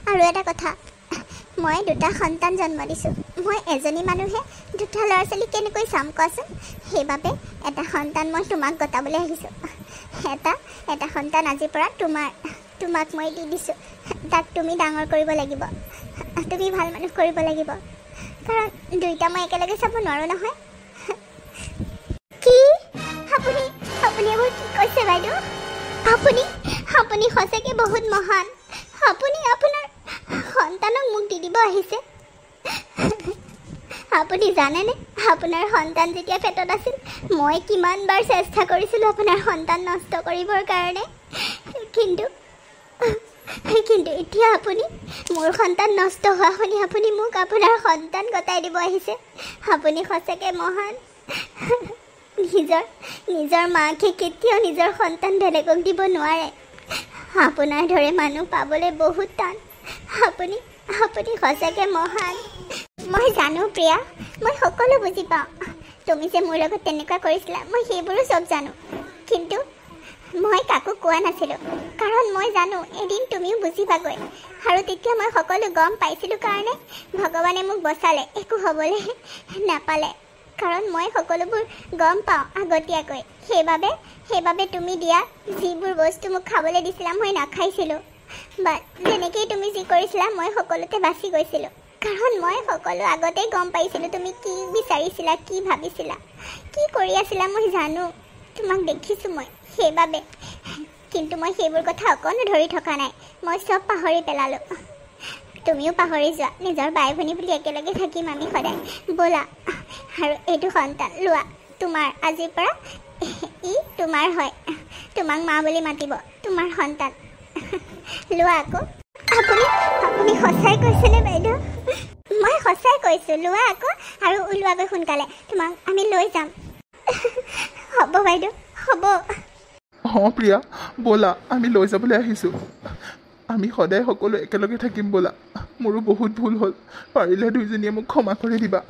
আৰু এটা কথা, মই দুটা সন্তান জন্ম দিছোঁ। মই এজনী মানুহে দুটা ল'ৰা ছোৱালী কেনেকৈ চাম কোৱাচোন? সেইবাবে এটা সন্তান মই তোমাক গতাবলৈ আহিছোঁ। এটা সন্তান আজিৰ পৰা তোমাক মই দি দিছোঁ। তাক তুমি ডাঙৰ কৰিব লাগিব, তুমি ভাল মানুহ কৰিব লাগিব, কাৰণ দুইটা মই একেলগে চাব নোৱাৰোঁ নহয়। কি আপুনি এইবোৰ কি কৈছে বাইদেউ? আপুনি সঁচাকৈ বহুত মহান। আপুনি আপোনাৰ সন্তানক মোক দি দিব আহিছে। আপুনি জানেনে, আপোনাৰ সন্তান যেতিয়া পেটত আছিল মই কিমানবাৰ চেষ্টা কৰিছিলোঁ আপোনাৰ সন্তান নষ্ট কৰিবৰ কাৰণে, কিন্তু এতিয়া আপুনি মোৰ সন্তান নষ্ট হোৱা শুনি আপুনি মোক আপোনাৰ সন্তান গতাই দিব আহিছে। আপুনি সঁচাকৈ মহান। নিজৰ মাকে কেতিয়াও নিজৰ সন্তান বেলেগক দিব নোৱাৰে। আপোনাৰ দৰে মানুহ পাবলৈ বহুত টান। আপুনি সঁচাকৈ মহান। মই জানো প্ৰিয়া, মই সকলো বুজি পাওঁ। তুমি যে মোৰ লগত তেনেকুৱা কৰিছিলা মই সেইবোৰো চব জানো, কিন্তু মই কাকো কোৱা নাছিলোঁ, কাৰণ মই জানো এদিন তুমিও বুজিবাগৈ। আৰু তেতিয়া মই সকলো গম পাইছিলোঁ কাৰণে ভগৱানে মোক বচালে, একো হ'বলৈ নাপালে। কাৰণ মই সকলোবোৰ গম পাওঁ আগতীয়াকৈ। সেইবাবে তুমি দিয়া যিবোৰ বস্তু মোক খাবলৈ দিছিলা মই নাখাইছিলোঁ। বাট যেনেকৈ তুমি যি কৰিছিলা মই সকলোতে বাচি গৈছিলোঁ কাৰণ মই সকলো আগতেই গম পাইছিলোঁ তুমি কি বিচাৰিছিলা কি ভাবিছিলা কি কৰি আছিলা মই জানো তোমাক দেখিছোঁ মই সেইবাবে কিন্তু মই সেইবোৰ কথা অকণো ধৰি থকা নাই মই চব পাহৰি পেলালোঁ তুমিও পাহৰি যোৱা নিজৰ বাই ভনী বুলি একেলগে থাকিম আমি সদায় ব'লা আৰু এইটো সন্তান লোৱা তোমাৰ আজিৰ পৰা ই তোমাৰ হয় তোমাক মা বুলি মাতিব তোমাৰ সন্তান লোৱা আকৌ আপুনি আপুনি সঁচাই কৈছেনে বাইদেউ মই সঁচাই কৈছোঁ লোৱা আকৌ আৰু ওলোৱাগৈ সোনকালে তোমাক আমি লৈ যাম হ'ব বাইদেউ হ'ব অঁ প্ৰিয়া ব'লা আমি লৈ যাবলৈ আহিছোঁ আমি সদায় সকলো একেলগে থাকিম ব'লা মোৰো বহুত ভুল হ'ল পাৰিলে দুইজনীয়ে মোক ক্ষমা কৰি দিবা